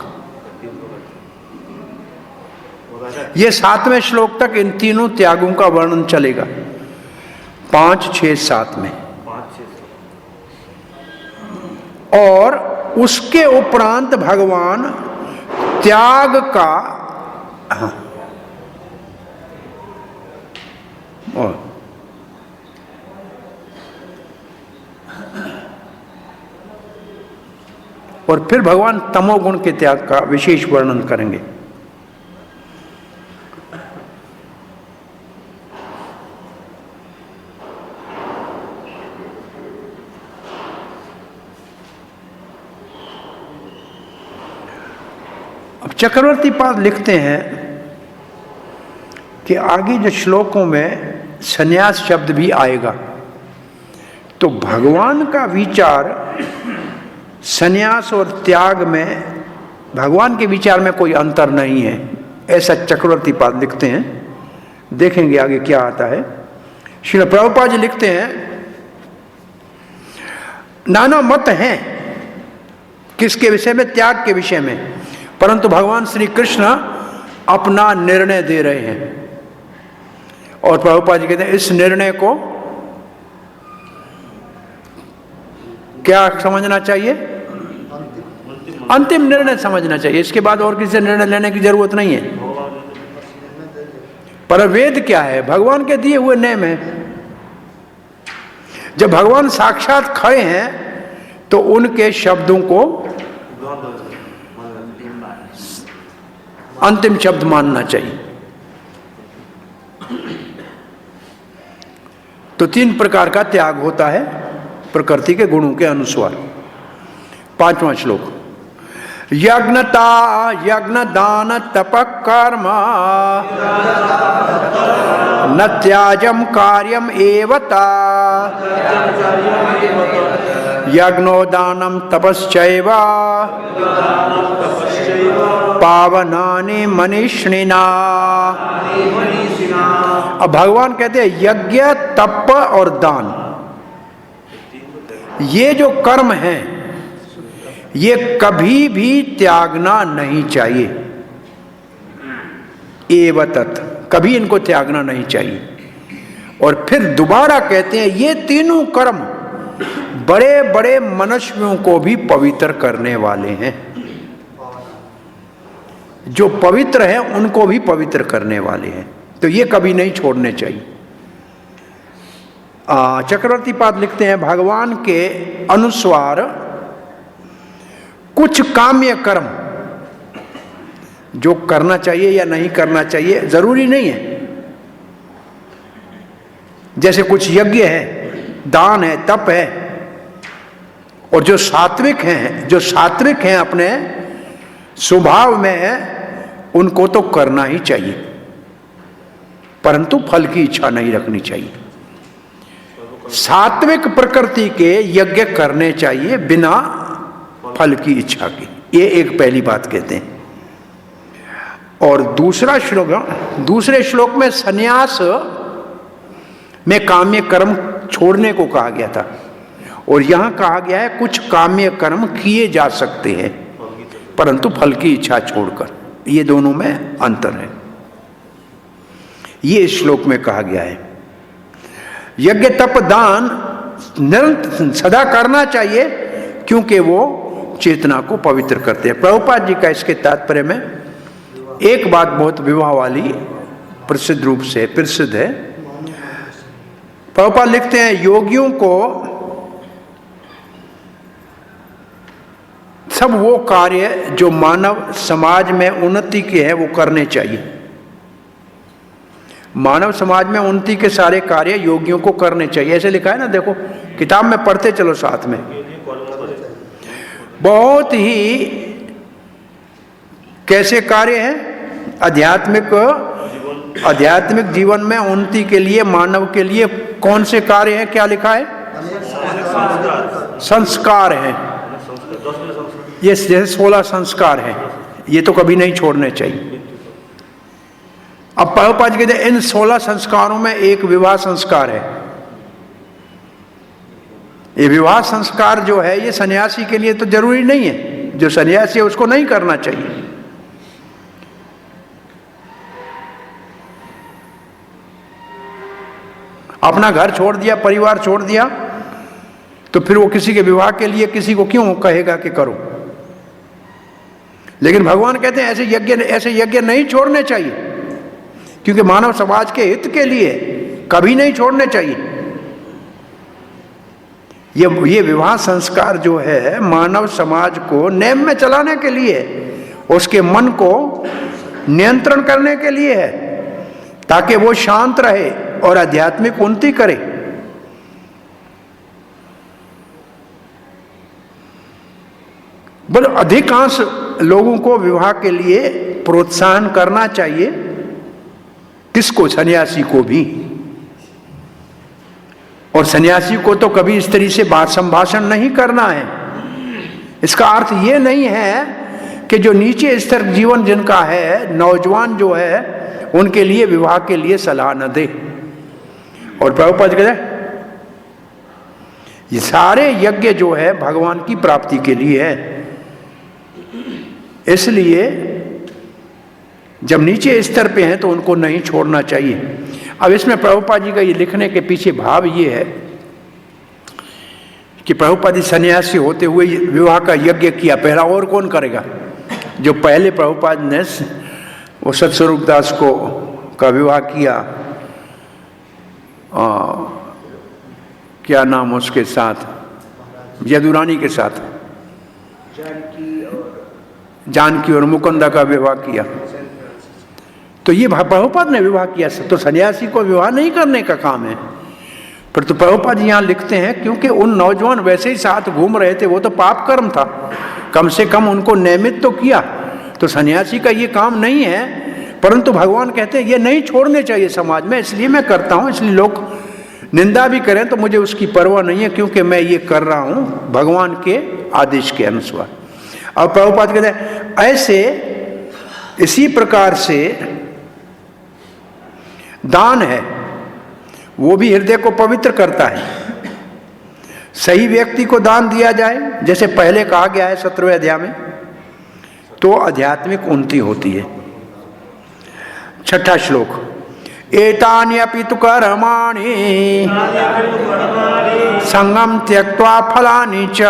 ये 7वें श्लोक तक इन तीनों त्यागों का वर्णन चलेगा, 5, 6, 7 में। और उसके उपरांत भगवान त्याग का और फिर भगवान तमोगुण के त्याग का विशेष वर्णन करेंगे। अब चक्रवर्ती पाद लिखते हैं कि आगे जो श्लोकों में संन्यास शब्द भी आएगा, तो भगवान का विचार संन्यास और त्याग में, भगवान के विचार में कोई अंतर नहीं है, ऐसा चक्रवर्ती पाद लिखते हैं। देखेंगे आगे क्या आता है। श्रील प्रभुपाद जी लिखते हैं, नाना मत हैं किसके विषय में? त्याग के विषय में, परंतु भगवान श्री कृष्ण अपना निर्णय दे रहे हैं। और प्रभुपाद जी कहते हैं इस निर्णय को क्या समझना चाहिए? अंतिम निर्णय समझना चाहिए। इसके बाद और किसी निर्णय लेने की जरूरत नहीं है। पर वेद क्या है? भगवान के दिए हुए नियम है। जब भगवान साक्षात खड़े हैं तो उनके शब्दों को अंतिम शब्द मानना चाहिए। तो 3 प्रकार का त्याग होता है प्रकृति के गुणों के अनुसार। 5वां श्लोक, यज्ञता यज्ञ दान तप कर्म न त्याजम कार्यम एवता यज्ञो दानम तपश्चैव पावनानि मनीषिणा। अब भगवान कहते हैं यज्ञ तप और दान, ये जो कर्म है ये कभी भी त्यागना नहीं चाहिए। एवतत, कभी इनको त्यागना नहीं चाहिए। और फिर दोबारा कहते हैं ये तीनों कर्म बड़े बड़े मनुष्यों को भी पवित्र करने वाले हैं, जो पवित्र हैं उनको भी पवित्र करने वाले हैं, तो ये कभी नहीं छोड़ने चाहिए। चक्रवर्ती पाद लिखते हैं भगवान के अनुसार कुछ काम्य कर्म जो करना चाहिए या नहीं करना चाहिए जरूरी नहीं है। जैसे कुछ यज्ञ है, दान है, तप है, और जो सात्विक हैं अपने स्वभाव में उनको तो करना ही चाहिए, परंतु फल की इच्छा नहीं रखनी चाहिए। सात्विक प्रकृति के यज्ञ करने चाहिए बिना फल की इच्छा की, ये एक पहली बात कहते हैं। और दूसरे श्लोक में सन्यास में काम्य कर्म छोड़ने को कहा गया था, और यहां कहा गया है कुछ काम्य कर्म किए जा सकते हैं परंतु फल की इच्छा छोड़कर। ये दोनों में अंतर है, ये इस श्लोक में कहा गया है। यज्ञ तप दान निरंतर सदा करना चाहिए क्योंकि वो चेतना को पवित्र करते हैं। प्रभुपाद जी का इसके तात्पर्य में एक बात बहुत विवाह वाली प्रसिद्ध रूप से प्रसिद्ध है। प्रभुपाद लिखते हैं योगियों को सब वो कार्य जो मानव समाज में उन्नति के हैं वो करने चाहिए। मानव समाज में उन्नति के सारे कार्य योगियों को करने चाहिए, ऐसे लिखा है ना, देखो किताब में पढ़ते चलो साथ में। बहुत ही कैसे कार्य हैं आध्यात्मिक जीवन में उन्नति के लिए मानव के लिए कौन से कार्य हैं, क्या लिखा है? संस्कार हैं। ये जैसे 16 संस्कार हैं, ये तो कभी नहीं छोड़ने चाहिए। अब प्रभुपाद जी कहते हैं इन 16 संस्कारों में एक विवाह संस्कार है। ये विवाह संस्कार जो है ये सन्यासी के लिए तो जरूरी नहीं है, जो सन्यासी है उसको नहीं करना चाहिए। अपना घर छोड़ दिया, परिवार छोड़ दिया, तो फिर वो किसी के विवाह के लिए किसी को क्यों कहेगा कि करो। लेकिन भगवान कहते हैं ऐसे यज्ञ नहीं छोड़ने चाहिए, क्योंकि मानव समाज के हित के लिए कभी नहीं छोड़ने चाहिए। ये विवाह संस्कार जो है मानव समाज को नेम में चलाने के लिए, उसके मन को नियंत्रण करने के लिए है, ताकि वो शांत रहे और आध्यात्मिक उन्नति करे। बल अधिकांश लोगों को विवाह के लिए प्रोत्साहन करना चाहिए। किसको? सन्यासी को भी। और सन्यासी को तो कभी स्त्री से बात संभाषण नहीं करना है। इसका अर्थ ये नहीं है कि जो नीचे स्तर जीवन जिनका है, नौजवान जो है, उनके लिए विवाह के लिए सलाह न दे। और प्रभुपाद कहते हैं ये सारे यज्ञ जो है भगवान की प्राप्ति के लिए है, इसलिए जब नीचे स्तर पे हैं तो उनको नहीं छोड़ना चाहिए। अब इसमें प्रभुपाद जी का ये लिखने के पीछे भाव ये है कि प्रभुपाद जी सन्यासी होते हुए विवाह का यज्ञ किया, पहला और कौन करेगा? जो पहले प्रभुपाद ने वो सतस्वरूप दास को का विवाह किया, क्या नाम उसके साथ, यदुरानी के साथ, जानकी और मुकुंदा का विवाह किया, तो ये प्रभुपाद ने विवाह किया। तो सन्यासी को विवाह नहीं करने का काम है। पर तो प्रभुपाद जी यहाँ लिखते हैं क्योंकि उन नौजवान वैसे ही साथ घूम रहे थे, वो तो पाप कर्म था, कम से कम उनको नियमित तो किया। तो सन्यासी का ये काम नहीं है, परंतु भगवान कहते हैं ये नहीं छोड़ने चाहिए समाज में, इसलिए मैं करता हूँ। इसलिए लोग निंदा भी करें तो मुझे उसकी परवाह नहीं है, क्योंकि मैं ये कर रहा हूँ भगवान के आदेश के अनुसार। और प्रभुपाद कहते हैं ऐसे इसी प्रकार से दान है, वो भी हृदय को पवित्र करता है। सही व्यक्ति को दान दिया जाए, जैसे पहले कहा गया है 17वें अध्याय में, तो आध्यात्मिक उन्नति होती है। 6वां श्लोक, एतान्यपि तु कर्माणि संगम त्यक्त्वा फलानि च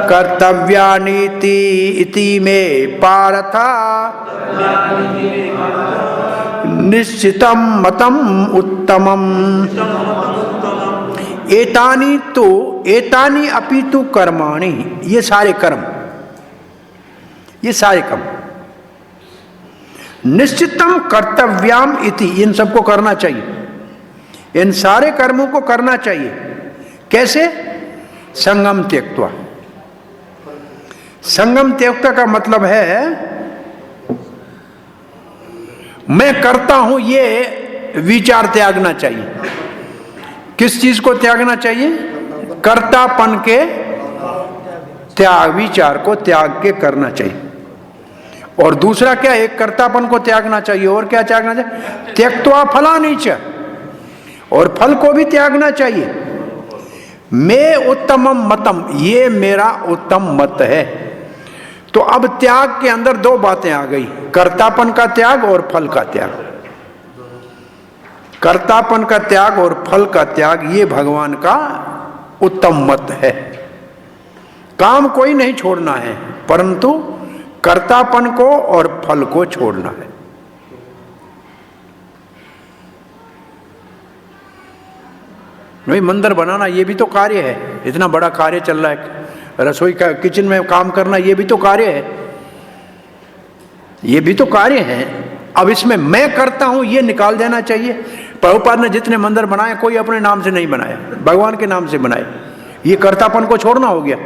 कर्तव्यानीति इति मे पार्थ निश्चितं मतम उत्तमम्। एतानि अपि तु कर्माणि, ये सारे कर्म, ये सारे कर्म, निश्चितम कर्तव्याम इति, इन सबको करना चाहिए, इन सारे कर्मों को करना चाहिए। कैसे? संगम त्यक्त्वा। संगम त्यक्त्वा का मतलब है मैं करता हूं ये विचार त्यागना चाहिए। किस चीज को त्यागना चाहिए? कर्तापन के त्याग, विचार को त्याग के करना चाहिए। और दूसरा क्या? एक कर्तापन को त्यागना चाहिए, और क्या त्यागना चाहिए? त्यक्त्वा फलानि च, और फल को भी त्यागना चाहिए। मैं उत्तमम मतम, ये मेरा उत्तम मत है। तो अब त्याग के अंदर दो बातें आ गई, कर्तापन का त्याग और फल का त्याग। कर्तापन का त्याग और फल का त्याग, ये भगवान का उत्तम मत है। काम कोई नहीं छोड़ना है, परंतु कर्तापन को और फल को छोड़ना है। नहीं, मंदिर बनाना ये भी तो कार्य है, इतना बड़ा कार्य चल रहा है। रसोई का किचन में काम करना ये भी तो कार्य है, ये भी तो कार्य है। अब इसमें मैं करता हूं ये निकाल देना चाहिए। प्रभुपाद ने जितने मंदिर बनाए कोई अपने नाम से नहीं बनाया, भगवान के नाम से बनाए। ये कर्तापन को छोड़ना हो गया।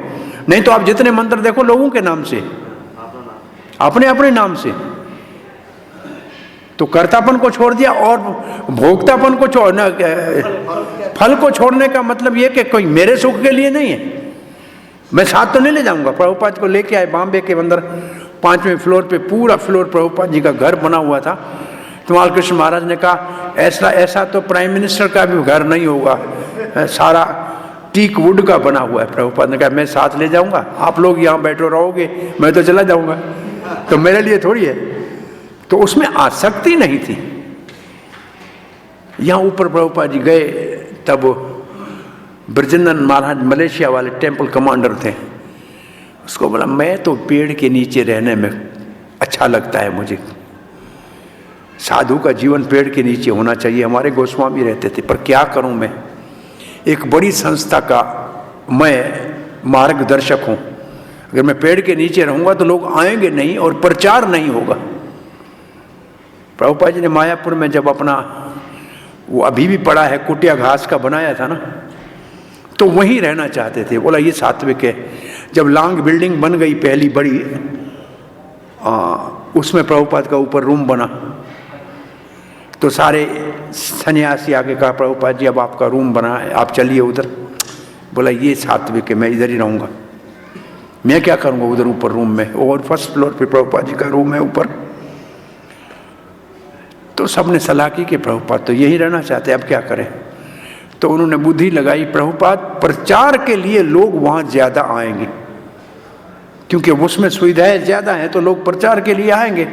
नहीं तो आप जितने मंदिर देखो लोगों के नाम से, अपने अपने नाम से। तो कर्तापन को छोड़ दिया और भोक्तापन को छोड़ना, फल को छोड़ने का मतलब यह कि कोई मेरे सुख के लिए नहीं है। मैं साथ तो नहीं ले जाऊंगा। प्रभुपाद को लेके आए बॉम्बे के अंदर 5वें फ्लोर पे, पूरा फ्लोर प्रभुपाद जी का घर बना हुआ था। तो बालकृष्ण महाराज ने कहा ऐसा तो प्राइम मिनिस्टर का भी घर नहीं होगा, सारा टीक वुड का बना हुआ है। प्रभुपाद ने कहा मैं साथ ले जाऊंगा, आप लोग यहाँ बैठो रहोगे, मैं तो चला जाऊंगा, तो मेरे लिए थोड़ी है। तो उसमें आसक्ति नहीं थी। यहाँ ऊपर प्रभुपाद जी गए, तब ब्रजेंद्र महाराज मलेशिया वाले टेम्पल कमांडर थे। उसको बोला मैं तो पेड़ के नीचे रहने में अच्छा लगता है मुझे, साधु का जीवन पेड़ के नीचे होना चाहिए। हमारे गोस्वामी रहते थे, पर क्या करूं मैं, एक बड़ी संस्था का मैं मार्गदर्शक हूं। अगर मैं पेड़ के नीचे रहूंगा तो लोग आएंगे नहीं और प्रचार नहीं होगा। प्रभुपाद जी ने मायापुर में जब अपना, वो अभी भी पड़ा है, कुटिया घास का बनाया था ना, तो वहीं रहना चाहते थे। बोला ये सात्विक है। जब लॉन्ग बिल्डिंग बन गई पहली बड़ी, उसमें प्रभुपाद का ऊपर रूम बना, तो सारे सन्यासी आके कहा प्रभुपाद जी अब आपका रूम बना है, आप चलिए उधर। बोला ये सात्विक है, मैं इधर ही रहूँगा, मैं क्या करूँगा उधर ऊपर रूम में। और फर्स्ट फ्लोर पे प्रभुपाद जी का रूम है ऊपर। तो सबने सलाह की कि प्रभुपाद तो यही रहना चाहते, अब क्या करें। तो उन्होंने बुद्धि लगाई, प्रभुपाद प्रचार के लिए लोग वहाँ ज़्यादा आएंगे, क्योंकि उसमें सुविधाएं ज़्यादा हैं, तो लोग प्रचार के लिए आएंगे,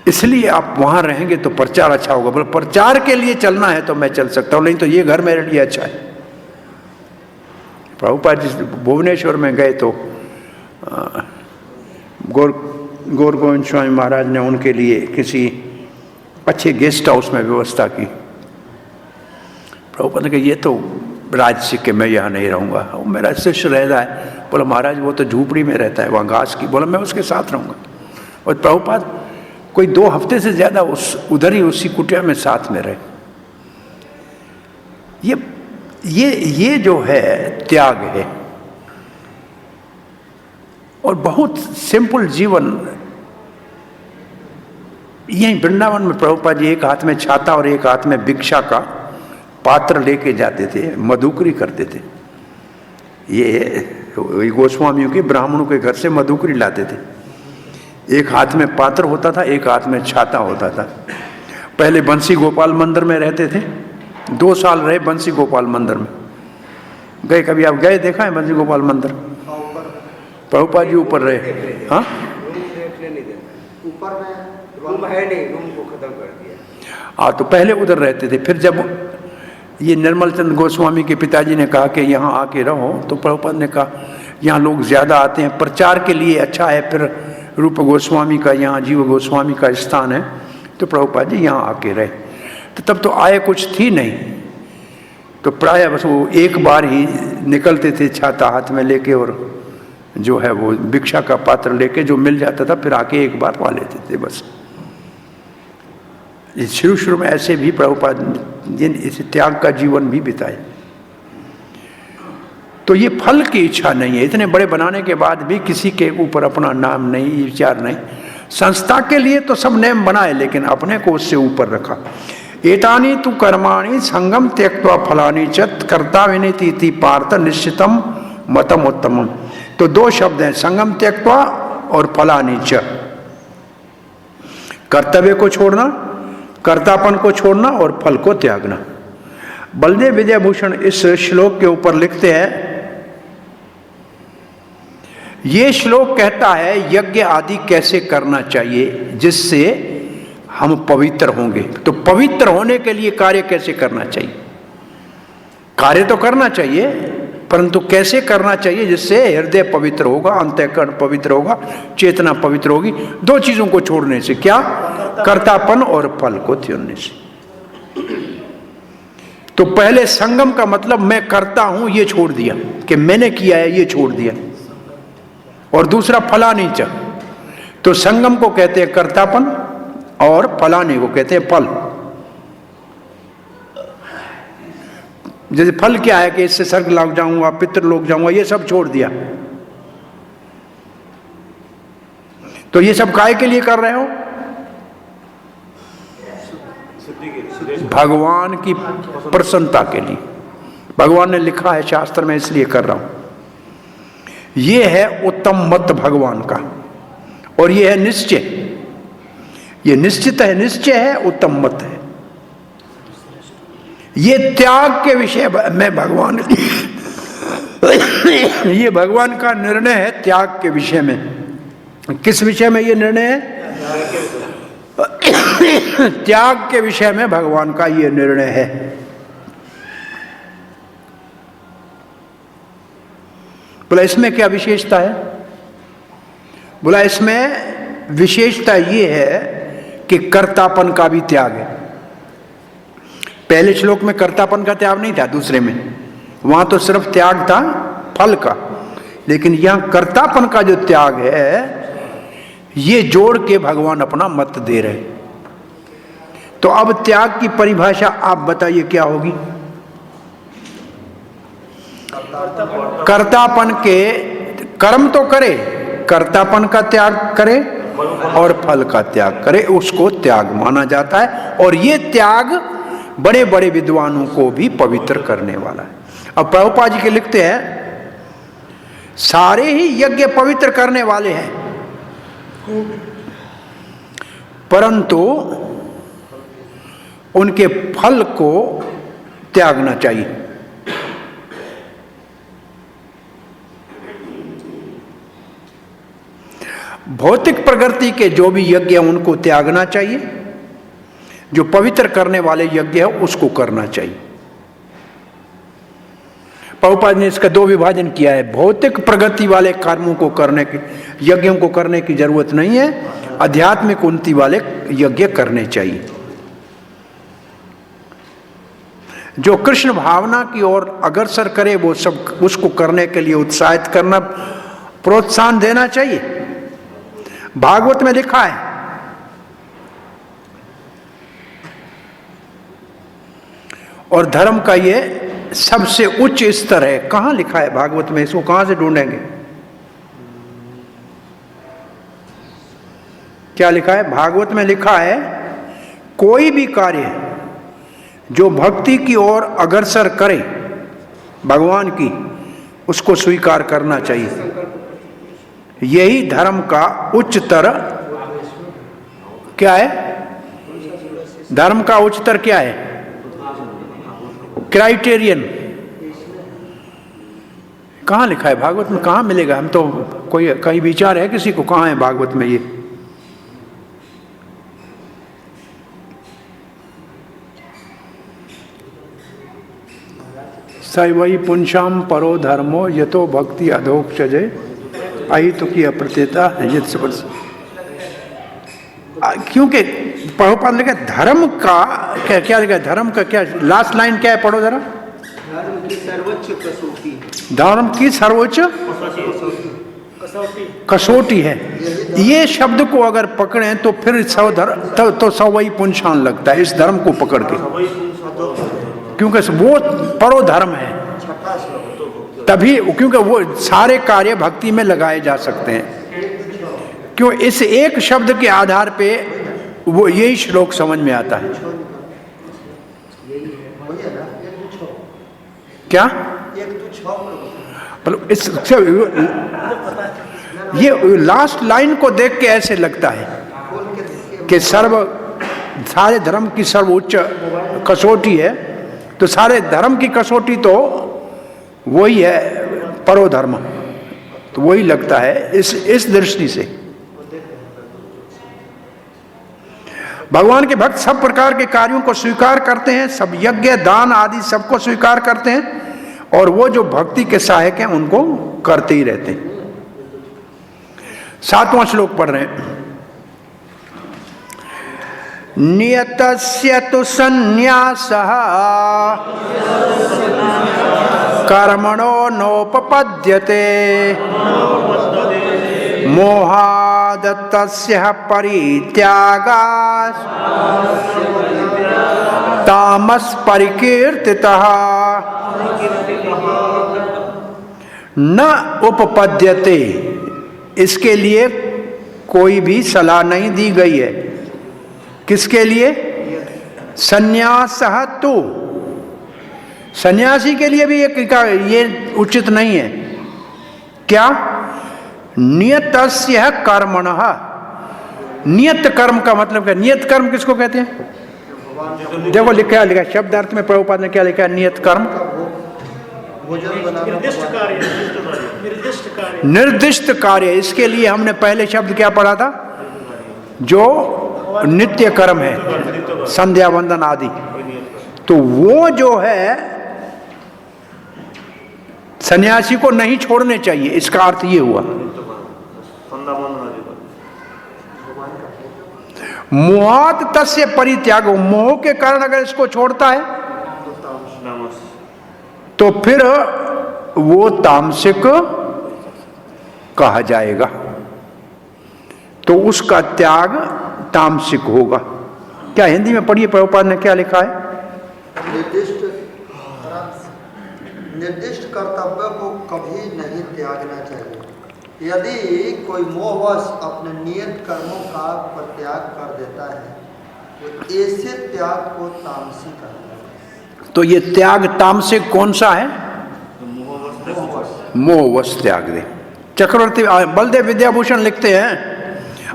इसलिए आप वहाँ रहेंगे तो प्रचार अच्छा होगा। बोले प्रचार के लिए चलना है तो मैं चल सकता हूँ, नहीं तो ये घर मेरे लिए अच्छा है। प्रभुपाद जी भुवनेश्वर में गए तो गौर गोविंद स्वामी महाराज ने उनके लिए किसी अच्छे गेस्ट हाउस में व्यवस्था की। प्रभुपाद ने कहा ये तो राज्य के, मैं यहाँ नहीं रहूँगा, वो मेरा शिष्य रह रहा है। बोला महाराज वो तो झूपड़ी में रहता है वहाँ घास की। बोला मैं उसके साथ रहूँगा। और प्रभुपाद कोई 2 हफ्ते से ज़्यादा उधर ही उसी कुटिया में साथ में रहे। ये जो है त्याग है। और बहुत सिंपल जीवन। यहीं वृंदावन में प्रभुपाद जी एक हाथ में छाता और एक हाथ में भिक्षा का पात्र लेके जाते थे, मधुकरी करते थे। ये गोस्वामियों के ब्राह्मणों के घर से मधुकरी लाते थे। एक हाथ में पात्र होता था, एक हाथ में छाता होता था। पहले बंसी गोपाल मंदिर में रहते थे, 2 साल रहे बंसी गोपाल मंदिर में। गए कभी आप गए, देखा है बंसी गोपाल मंदिर? प्रभुपाद जी ऊपर रहे। हाँ, ऊपर में रूम है नहीं, रूम को खत्म कर दिया। हाँ, तो पहले उधर रहते थे। फिर जब ये निर्मल चंद गोस्वामी के पिताजी ने कहा कि यहाँ आके रहो, तो प्रभुपाद ने कहा यहाँ लोग ज़्यादा आते हैं, प्रचार के लिए अच्छा है। फिर रूप गोस्वामी का यहाँ, जीव गोस्वामी का स्थान है, तो प्रभुपाद जी यहाँ आके रहे। तो तब तो आय कुछ थी नहीं, तो प्राय बस वो एक बार ही निकलते थे छाता हाथ में लेके, और जो है वो भिक्षा का पात्र लेके जो मिल जाता था फिर आके एक बार पा लेते थे बस। शुरू में ऐसे भी प्रभुपाद जिन इस त्याग का जीवन भी बिताए। तो ये फल की इच्छा नहीं है। इतने बड़े बनाने के बाद भी किसी के ऊपर अपना नाम नहीं, विचार नहीं। संस्था के लिए तो सब नेम बनाए, लेकिन अपने को उससे ऊपर रखा। एतानी तु कर्माणि संगम त्यक्त्वा फलानि च कर्ता विनीति पार्थ निश्चितम मतम उत्तमम। तो 2 शब्द हैं, संगम त्यक्त्वा और फलानि च। कर्तव्य को छोड़ना, कर्तापन को छोड़ना और फल को त्यागना। बलदेव विजयभूषण इस श्लोक के ऊपर लिखते हैं, ये श्लोक कहता है यज्ञ आदि कैसे करना चाहिए जिससे हम पवित्र होंगे। तो पवित्र होने के लिए कार्य कैसे करना चाहिए? कार्य तो करना चाहिए, परंतु कैसे करना चाहिए जिससे हृदय पवित्र होगा, अंतःकरण पवित्र होगा, चेतना पवित्र होगी। 2 चीजों को छोड़ने से, क्या? कर्तापन और फल को त्यागने से। तो पहले संगम का मतलब मैं करता हूं ये छोड़ दिया, कि मैंने किया है ये छोड़ दिया। और दूसरा फलानि च। तो संगम को कहते हैं कर्तापन और फलानि को कहते हैं फल। जैसे फल क्या है कि इससे स्वर्ग लग जाऊंगा, पितृ लोग जाऊंगा, ये सब छोड़ दिया। तो ये सब काय के लिए कर रहे हो? भगवान की प्रसन्नता के लिए। भगवान ने लिखा है शास्त्र में, इसलिए कर रहा हूं। ये है उत्तम मत भगवान का, और ये है निश्चय। ये निश्चित है, निश्चय है, उत्तम मत है। ये त्याग के विषय में भगवान ये भगवान का निर्णय है त्याग के विषय में। किस विषय में ये निर्णय है? त्याग के विषय में भगवान का ये निर्णय है। बोला इसमें क्या विशेषता है? बोला इसमें विशेषता ये है कि कर्तापन का भी त्याग है। पहले श्लोक में कर्तापन का त्याग नहीं था, दूसरे में वहां तो सिर्फ त्याग था फल का, लेकिन यहां कर्तापन का जो त्याग है ये जोड़ के भगवान अपना मत दे रहे। तो अब त्याग की परिभाषा आप बताइए क्या होगी? कर्तापन के, कर्म तो करे, कर्तापन का त्याग करे और फल का त्याग करे, उसको त्याग माना जाता है। और ये त्याग बड़े बड़े विद्वानों को भी पवित्र करने वाला है। अब प्रभुपाद जी के लिखते हैं सारे ही यज्ञ पवित्र करने वाले हैं, परंतु उनके फल को त्यागना चाहिए। भौतिक प्रकृति के जो भी यज्ञ है उनको त्यागना चाहिए, जो पवित्र करने वाले यज्ञ है उसको करना चाहिए। प्रभुपाद ने इसका 2 विभाजन किया है। भौतिक प्रगति वाले कर्मों को करने के, यज्ञों को करने की जरूरत नहीं है, आध्यात्मिक उन्नति वाले यज्ञ करने चाहिए। जो कृष्ण भावना की ओर अग्रसर करे वो सब, उसको करने के लिए उत्साहित करना, प्रोत्साहन देना चाहिए। भागवत में लिखा है और धर्म का ये सबसे उच्च स्तर है। कहां लिखा है भागवत में? इसको कहां से ढूंढेंगे? क्या लिखा है भागवत में? लिखा है कोई भी कार्य जो भक्ति की ओर अग्रसर करे भगवान की, उसको स्वीकार करना चाहिए। यही धर्म का उच्चतर क्या है? धर्म का उच्चतर क्या है? क्राइटेरियन। कहाँ लिखा है भागवत में? कहाँ मिलेगा? हम तो कोई कहीं विचार है किसी को? कहाँ है भागवत में ये? सैवई पुंसाम परो धर्मो यतो भक्ति अधोक्षजे अहितु की अप्रत्यता। क्योंकि प्रभुपाद लिखा धर्म का क्या लिखा? धर्म का क्या लास्ट लाइन क्या है? पढ़ो जरा। धर्म की सर्वोच्च कसौटी, धर्म की सर्वोच्च कसौटी है। ये शब्द को अगर पकड़ें तो फिर तो सवई पुंसान लगता है इस धर्म को पकड़ के, क्योंकि वो परो धर्म है तभी, क्योंकि वो सारे कार्य भक्ति में लगाए जा सकते हैं। क्यों? इस एक शब्द के आधार पे वो यही श्लोक समझ में आता है। क्या? ये लास्ट लाइन को देख के ऐसे लगता है कि सारे धर्म की सर्वोच्च कसौटी है, तो सारे धर्म की कसौटी तो वही है परो धर्म, तो वही लगता है इस दृष्टि से। भगवान के भक्त सब प्रकार के कार्यों को स्वीकार करते हैं, सब यज्ञ दान आदि सबको स्वीकार करते हैं, और वो जो भक्ति के सहायक हैं उनको करते ही रहते हैं। 7वां श्लोक पढ़ रहे हैं। नियतस्य तु संन्यासः कर्मणो नोपपद्यते मोहादत्तस्य परित्यागात् तामस परिकीर्तितः न उपपद्यते। इसके लिए कोई भी सलाह नहीं दी गई है। किसके लिए? संन्यासः तो सन्यासी के लिए भी ये उचित नहीं है। क्या? नियतस्य कर्मणः। नियत कर्म का मतलब क्या? नियत कर्म किसको कहते हैं? देखो लिखा शब्द अर्थ में प्रभुपाद ने क्या लिखा है? नियत कर्म निर्दिष्ट कार्य। इसके लिए हमने पहले शब्द क्या पढ़ा था? जो नित्य कर्म है, संध्या वंदन आदि। तो वो जो है सन्यासी को नहीं छोड़ने चाहिए, इसका अर्थ ये हुआ। मोहात तस्य परित्यागो। मोह के कारण अगर इसको छोड़ता है तो फिर वो तामसिक कहा जाएगा, तो उसका त्याग तामसिक होगा। क्या हिंदी में पढ़िए प्रभुपाद ने क्या लिखा है? निर्दिष्ट कर्तव्य को कभी नहीं त्यागना चाहिए। यदि कोई मोहवश अपने नियत कर्मों का परित्याग कर देता है तो ऐसे त्याग को तामसिक कहते हैं। तो ये त्याग तामसिक कौन सा है? मोहवश त्याग दे। चक्रवर्ती बलदेव विद्याभूषण लिखते हैं,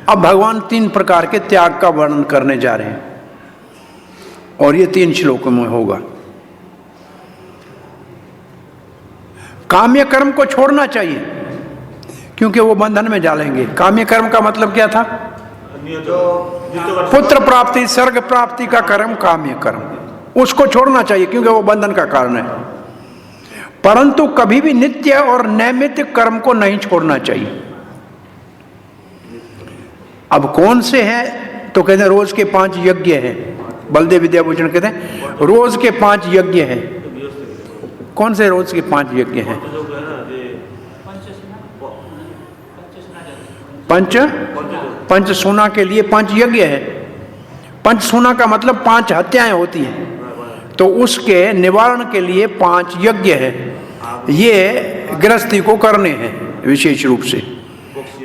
अब भगवान 3 प्रकार के त्याग का वर्णन करने जा रहे हैं, और ये 3 श्लोकों में होगा। काम्य कर्म को छोड़ना चाहिए, क्योंकि वो बंधन में डालेंगे। काम्य कर्म का मतलब क्या था? पुत्र प्राप्ति, स्वर्ग प्राप्ति का कर्म काम्य कर्म, उसको छोड़ना चाहिए क्योंकि वो बंधन का कारण है। परंतु कभी भी नित्य और नैमित्तिक कर्म को नहीं छोड़ना चाहिए। अब कौन से हैं? तो कहते हैं रोज के 5 यज्ञ हैं। बलदेव विद्याभूषण कहते हैं रोज के 5 यज्ञ हैं। कौन से रोज के 5 यज्ञ हैं? पंचसूना के लिए 5 यज्ञ है। पंचसूना का मतलब 5 हत्याएं होती हैं, तो उसके निवारण के लिए 5 यज्ञ है। ये गृहस्थी को करने हैं विशेष रूप से।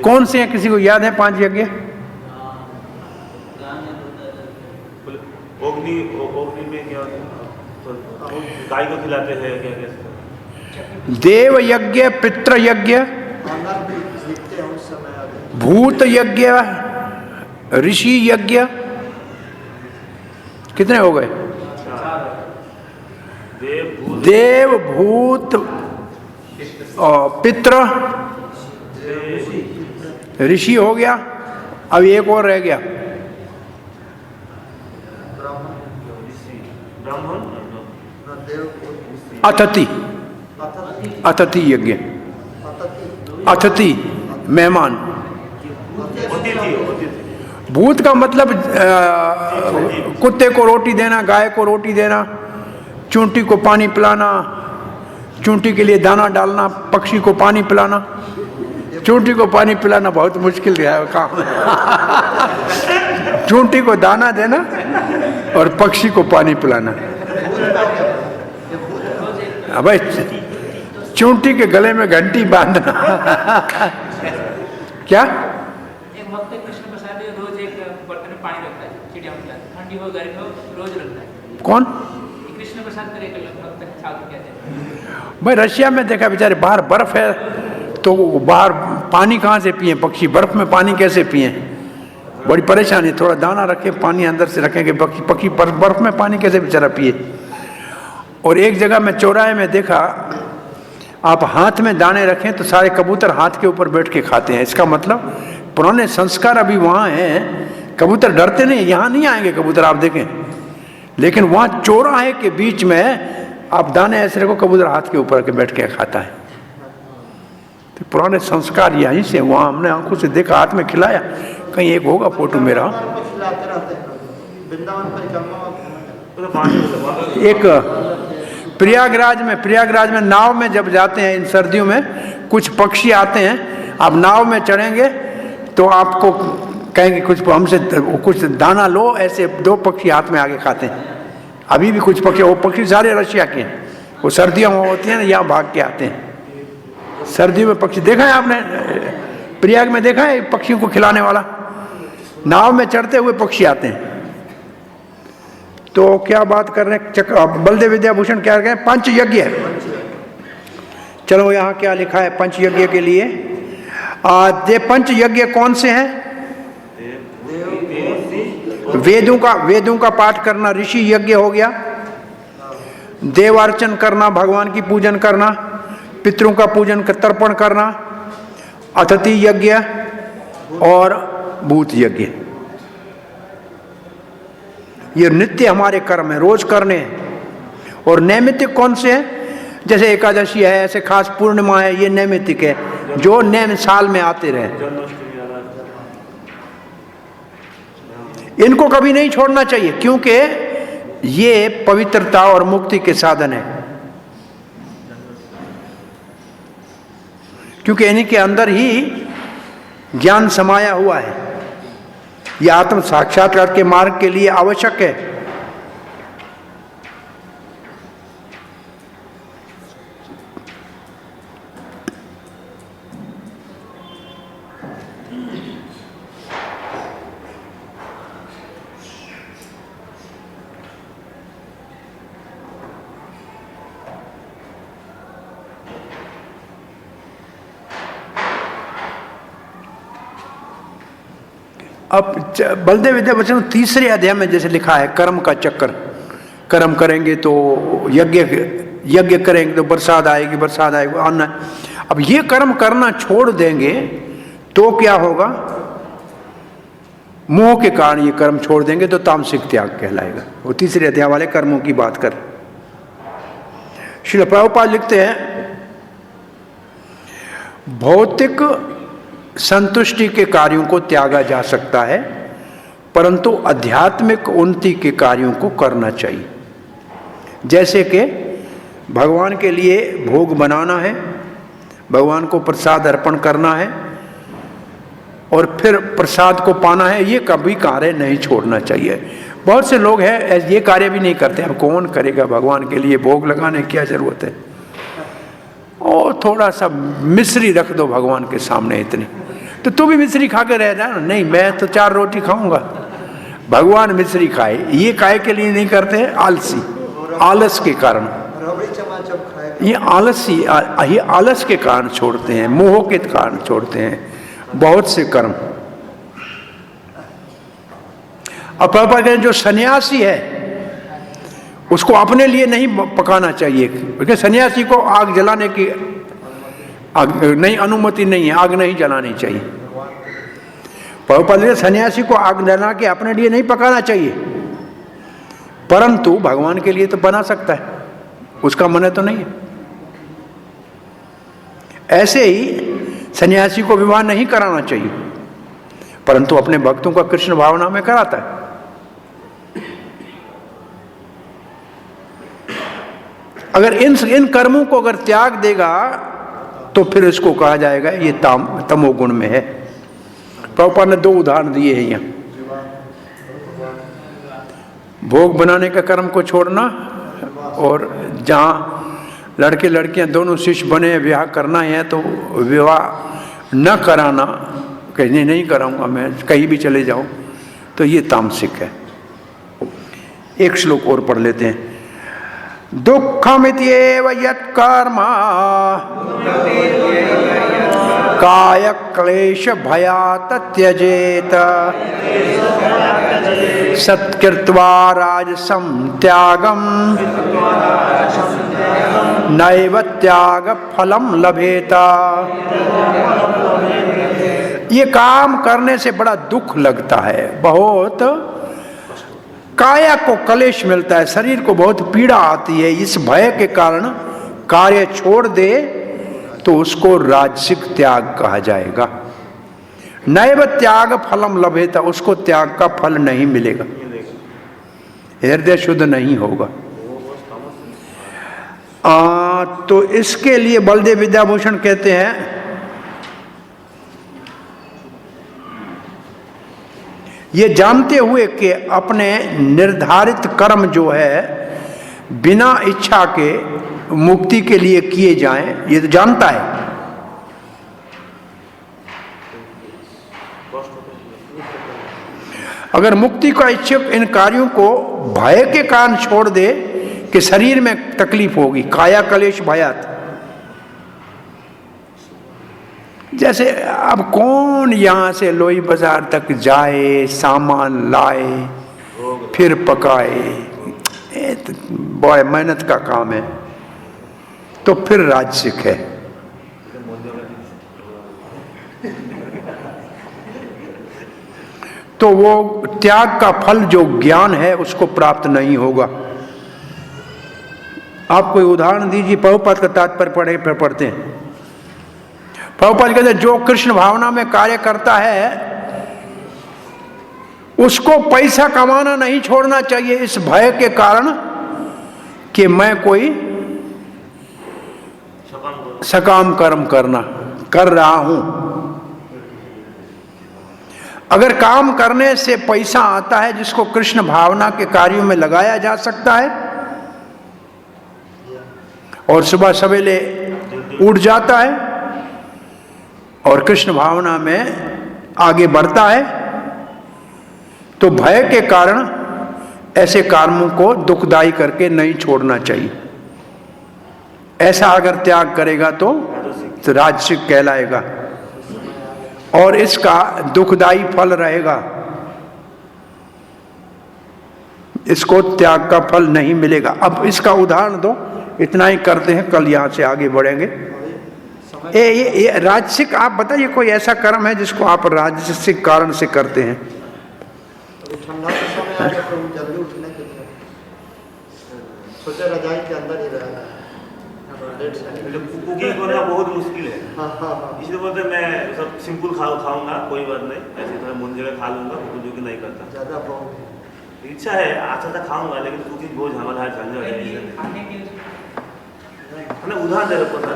कौन से हैं? किसी को याद है 5 यज्ञ? अग्नि में क्या तो गाय को खिलाते हैं क्या कैसे? देव यज्ञ, पितृ यज्ञ, अनर्थ जीतते हैं उस समय आगे। भूत यज्ञ, ऋषि यज्ञ, कितने हो गए? देव, भूत और पितृ, ऋषि हो गया। अब एक और रह गया, ब्राह्मण न देव अतिथि। अतिथि यज्ञ, अतिथि मेहमान। भूत का मतलब कुत्ते को रोटी देना, गाय को रोटी देना, चूंटी को पानी पिलाना, चूंटी के लिए दाना डालना, पक्षी को पानी पिलाना। चूंटी को पानी पिलाना बहुत मुश्किल है काम। चूंटी को दाना देना और पक्षी को पानी पिलाना। भाई चूंटी के गले में घंटी बांधना। क्या? एक भक्त कृष्ण प्रसाद रोज एक बर्तन में पानी रखता है, चिड़िया मिला ठंडी हो गर्मी हो रोज रखता है। कौन? कृष्ण प्रसाद करे भक्त साधु कहते हैं। भाई रशिया में देखा बेचारे, बाहर बर्फ है तो बाहर पानी कहाँ से पिए पक्षी? बर्फ में पानी कैसे पिए? बड़ी परेशानी। थोड़ा दाना रखें, पानी अंदर से रखेंगे, पक्षी बर्फ में पानी कैसे बेचारा पिए? और एक जगह मैं चौराहे में देखा, आप हाथ में दाने रखें तो सारे कबूतर हाथ के ऊपर बैठ के खाते हैं। इसका मतलब पुराने संस्कार अभी वहाँ हैं। कबूतर डरते नहीं, यहाँ नहीं आएंगे कबूतर, आप देखें। लेकिन वहाँ चौराहे के बीच में आप दाने ऐसे रखो, कबूतर हाथ के ऊपर के बैठ के खाता है। तो पुराने संस्कार यहीं से, वहाँ हमने आंखों से देखा, हाथ में खिलाया। कहीं एक होगा फोटो मेरा, खिलाते रहते हैं वृंदावन परिक्रमा। एक प्रयागराज में नाव में जब जाते हैं इन सर्दियों में, कुछ पक्षी आते हैं, आप नाव में चढ़ेंगे तो आपको कहेंगे कुछ हमसे कुछ दाना लो। ऐसे दो पक्षी हाथ में आगे खाते हैं। अभी भी कुछ पक्षी, वो पक्षी सारे रशिया के हैं, वो सर्दियों में होती हैं ना, यहाँ भाग के आते हैं। सर्दियों में पक्षी देखा है आपने? प्रयाग में देखा है पक्षियों को खिलाने वाला? नाव में चढ़ते हुए पक्षी आते हैं। तो क्या बात कर रहे हैं? बलदेव विद्याभूषण क्या कह रहे हैं? पंच यज्ञ है। चलो यहाँ क्या लिखा है पंच यज्ञ के लिए? ये पंच यज्ञ कौन से हैं? वेदों का पाठ करना ऋषि यज्ञ हो गया। देवार्चन करना, भगवान की पूजन करना, पितरों का पूजन तर्पण करना, अतिथि यज्ञ और भूत यज्ञ। ये नित्य हमारे कर्म है, रोज करने हैं। और नैमित्तिक कौन से हैं? जैसे एकादशी है, ऐसे खास पूर्णिमा है, ये नैमित्तिक है, जो नैम साल में आते रहे। इनको कभी नहीं छोड़ना चाहिए, क्योंकि ये पवित्रता और मुक्ति के साधन है। क्योंकि इन्हीं के अंदर ही ज्ञान समाया हुआ है। यह आत्म साक्षात्कार के मार्ग के लिए आवश्यक है। अब बलदेव विद्याभूषण तीसरे अध्याय में जैसे लिखा है, कर्म का चक्र। कर्म करेंगे तो यज्ञ करेंगे तो बरसात आएगी, अन्न। अब ये कर्म करना छोड़ देंगे तो क्या होगा? मोह के कारण ये कर्म छोड़ देंगे तो तामसिक त्याग कहलाएगा। वो तीसरे अध्याय वाले कर्मों की बात कर। श्रील प्रभुपाद लिखते हैं, भौतिक संतुष्टि के कार्यों को त्यागा जा सकता है, परंतु आध्यात्मिक उन्नति के कार्यों को करना चाहिए। जैसे कि भगवान के लिए भोग बनाना है, भगवान को प्रसाद अर्पण करना है और फिर प्रसाद को पाना है, ये कभी कार्य नहीं छोड़ना चाहिए। बहुत से लोग हैं ये कार्य भी नहीं करते। अब कौन करेगा भगवान के लिए भोग लगाने की क्या जरूरत है? और थोड़ा सा मिश्री रख दो भगवान के सामने, इतनी तो तू भी मिश्री खा के रह जाए ना। नहीं, मैं तो 4 रोटी खाऊंगा। भगवान मिश्री खाए, ये काय के लिए नहीं करते हैं? आलसी, आलस के कारण। रबड़ी चमाचम खाएगा। ये आलसी, ये आलस के कारण छोड़ते हैं, मोह के कारण छोड़ते हैं बहुत से कर्म। अब प्रभुपाद कहते हैं जो सन्यासी है उसको अपने लिए नहीं पकाना चाहिए, क्योंकि सन्यासी को आग जलाने की नहीं अनुमति नहीं है, आग नहीं जलानी चाहिए। प्रभुपाद कहते सन्यासी को आग जला के अपने लिए नहीं पकाना चाहिए, परंतु भगवान के लिए तो बना सकता है, उसका मन तो नहीं है। ऐसे ही सन्यासी को विवाह नहीं कराना चाहिए, परंतु अपने भक्तों का कृष्ण भावना में कराता है। अगर इन कर्मों को अगर त्याग देगा तो फिर इसको कहा जाएगा ये तमोगुण में है। प्रभुपाद ने 2 उदाहरण दिए हैं यहाँ, भोग बनाने का कर्म को छोड़ना और जहाँ लड़के लड़कियां दोनों शिष्य बने विवाह करना है तो विवाह न कराना, कहने नहीं कराऊंगा मैं, कहीं भी चले जाऊं, तो ये तामसिक है। एक श्लोक और पढ़ लेते हैं। दुःखमित्येव यत्कर्म काय क्लेश भयात् त्यजेत सत्कृत्वा राजसं त्यागं नैव त्याग फलम लभेत। ये काम करने से बड़ा दुख लगता है, बहुत काया को कलेश मिलता है, शरीर को बहुत पीड़ा आती है। इस भय के कारण कार्य छोड़ दे तो उसको राजसिक त्याग कहा जाएगा। नैव त्याग फलम लभेत, उसको त्याग का फल नहीं मिलेगा, हृदय शुद्ध नहीं होगा। तो इसके लिए बलदेव विद्याभूषण कहते हैं ये जानते हुए कि अपने निर्धारित कर्म जो है बिना इच्छा के मुक्ति के लिए किए जाएं, ये तो जानता है। अगर मुक्ति का इच्छुक इन कार्यों को भय के कारण छोड़ दे कि शरीर में तकलीफ होगी, काया कलेश भयात। जैसे अब कौन यहाँ से लोई बाजार तक जाए, सामान लाए, फिर पकाए, ये तो बड़ी मेहनत का काम है, तो फिर राजसिक है। तो वो त्याग का फल जो ज्ञान है उसको प्राप्त नहीं होगा। आप कोई उदाहरण दीजिए, प्रभुपाद का तात्पर्य पढ़ते हैं। प्रभुपाद कहते हैं जो कृष्ण भावना में कार्य करता है उसको पैसा कमाना नहीं छोड़ना चाहिए इस भय के कारण कि मैं कोई सकाम कर्म कर रहा हूं। अगर काम करने से पैसा आता है जिसको कृष्ण भावना के कार्यों में लगाया जा सकता है और सुबह सवेरे उठ जाता है और कृष्ण भावना में आगे बढ़ता है, तो भय के कारण ऐसे कर्मों को दुखदायी करके नहीं छोड़ना चाहिए। ऐसा अगर त्याग करेगा तो राजसिक कहलाएगा और इसका दुखदायी फल रहेगा, इसको त्याग का फल नहीं मिलेगा। अब इसका उदाहरण दो, इतना ही करते हैं, कल यहां से आगे बढ़ेंगे। ये राजसिक, आप बताइए कोई ऐसा कर्म है जिसको आप राजसिक कारण से करते हैं? ठंडा के समय आ गया तो जल्दी उठने के लिए सोचे रजाई के अंदर ही रहना है। कुकिंग करना बहुत मुश्किल है। हाँ। इसलिए बोलते मैं सब सिंपल खाऊंगा, कोई बात नहीं, ऐसे थोड़ा मन जगह खा लूंगा, जो कि नहीं करता। ज़्यादा बहुत इच्छा है, अच्छा था खाऊंगा, लेकिन कुकिंग बहुत झमेला है, झंझट है। मैंने उदाहरण दे रखा था,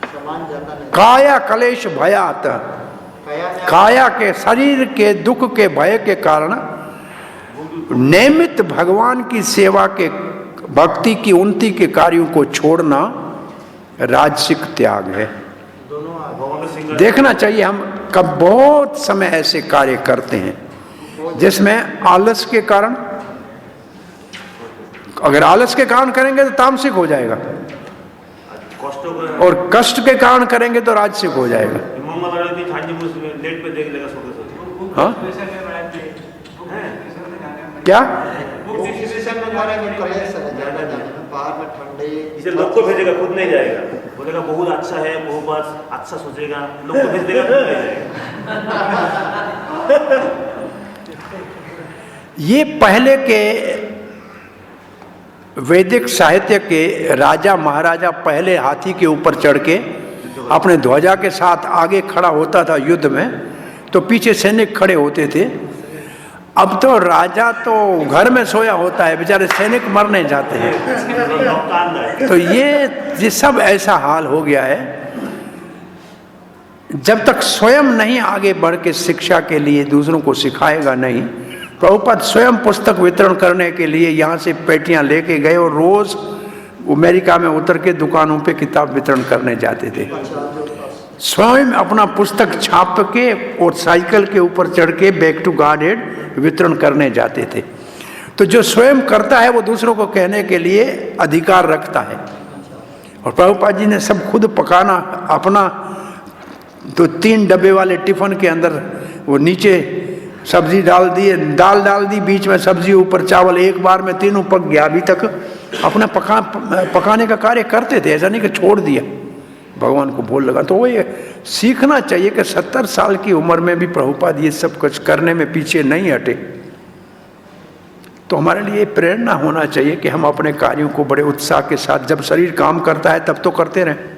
सामान ज़्यादा नहीं। काया कलेश भयात, काया के शरीर के दुख के भय के कारण नियमित भगवान की सेवा के भक्ति की उन्नति के कार्यों को छोड़ना राजसिक त्याग है। देखना चाहिए हम कब बहुत समय ऐसे कार्य करते हैं जिसमें आलस के कारण, अगर आलस के कारण करेंगे तो तामसिक हो जाएगा, कष्टों को और कष्ट के कारण करेंगे तो राजसिक हो जाएगा। मंगल वाले दिन ठंडी में लेट पे देख लेगा सोते सोते। हाँ हैं? क्या सिचुएशन में करेंगे कलेश है, ज्यादा जाने में बाहर में ठंडे। इसे लोग को भेजेगा, खुद नहीं जाएगा। बोलेगा बहुत अच्छा है, बहुत अच्छा सोचेगा, लोग को भेज देगा, खुद नहीं जाएगा। ये पहले के वैदिक साहित्य के राजा महाराजा पहले हाथी के ऊपर चढ़ के अपने ध्वजा के साथ आगे खड़ा होता था युद्ध में, तो पीछे सैनिक खड़े होते थे। अब तो राजा तो घर में सोया होता है, बेचारे सैनिक मरने जाते हैं। तो ये सब ऐसा हाल हो गया है। जब तक स्वयं नहीं आगे बढ़ के शिक्षा के लिए दूसरों को सिखाएगा नहीं। प्रभुपाद स्वयं पुस्तक वितरण करने के लिए यहाँ से पेटियां लेके गए और रोज अमेरिका में उतर के दुकानों पे किताब वितरण करने जाते थे। स्वयं अपना पुस्तक छाप के और साइकिल के ऊपर चढ़ के बैक टू गॉडहेड वितरण करने जाते थे। तो जो स्वयं करता है वो दूसरों को कहने के लिए अधिकार रखता है। और प्रभुपाद जी ने सब खुद पकाना अपना, तो 3 डब्बे वाले टिफिन के अंदर वो नीचे सब्जी डाल दिए, दाल डाल दी, बीच में सब्जी, ऊपर चावल, एक बार में तीनों पक गया। अभी तक अपना पकाने का कार्य करते थे, ऐसा नहीं कि छोड़ दिया, भगवान को भूल लगा। तो वो ये सीखना चाहिए कि 70 साल की उम्र में भी प्रभुपाद ये सब कुछ करने में पीछे नहीं हटे। तो हमारे लिए प्रेरणा होना चाहिए कि हम अपने कार्यों को बड़े उत्साह के साथ, जब शरीर काम करता है तब तो करते रहें।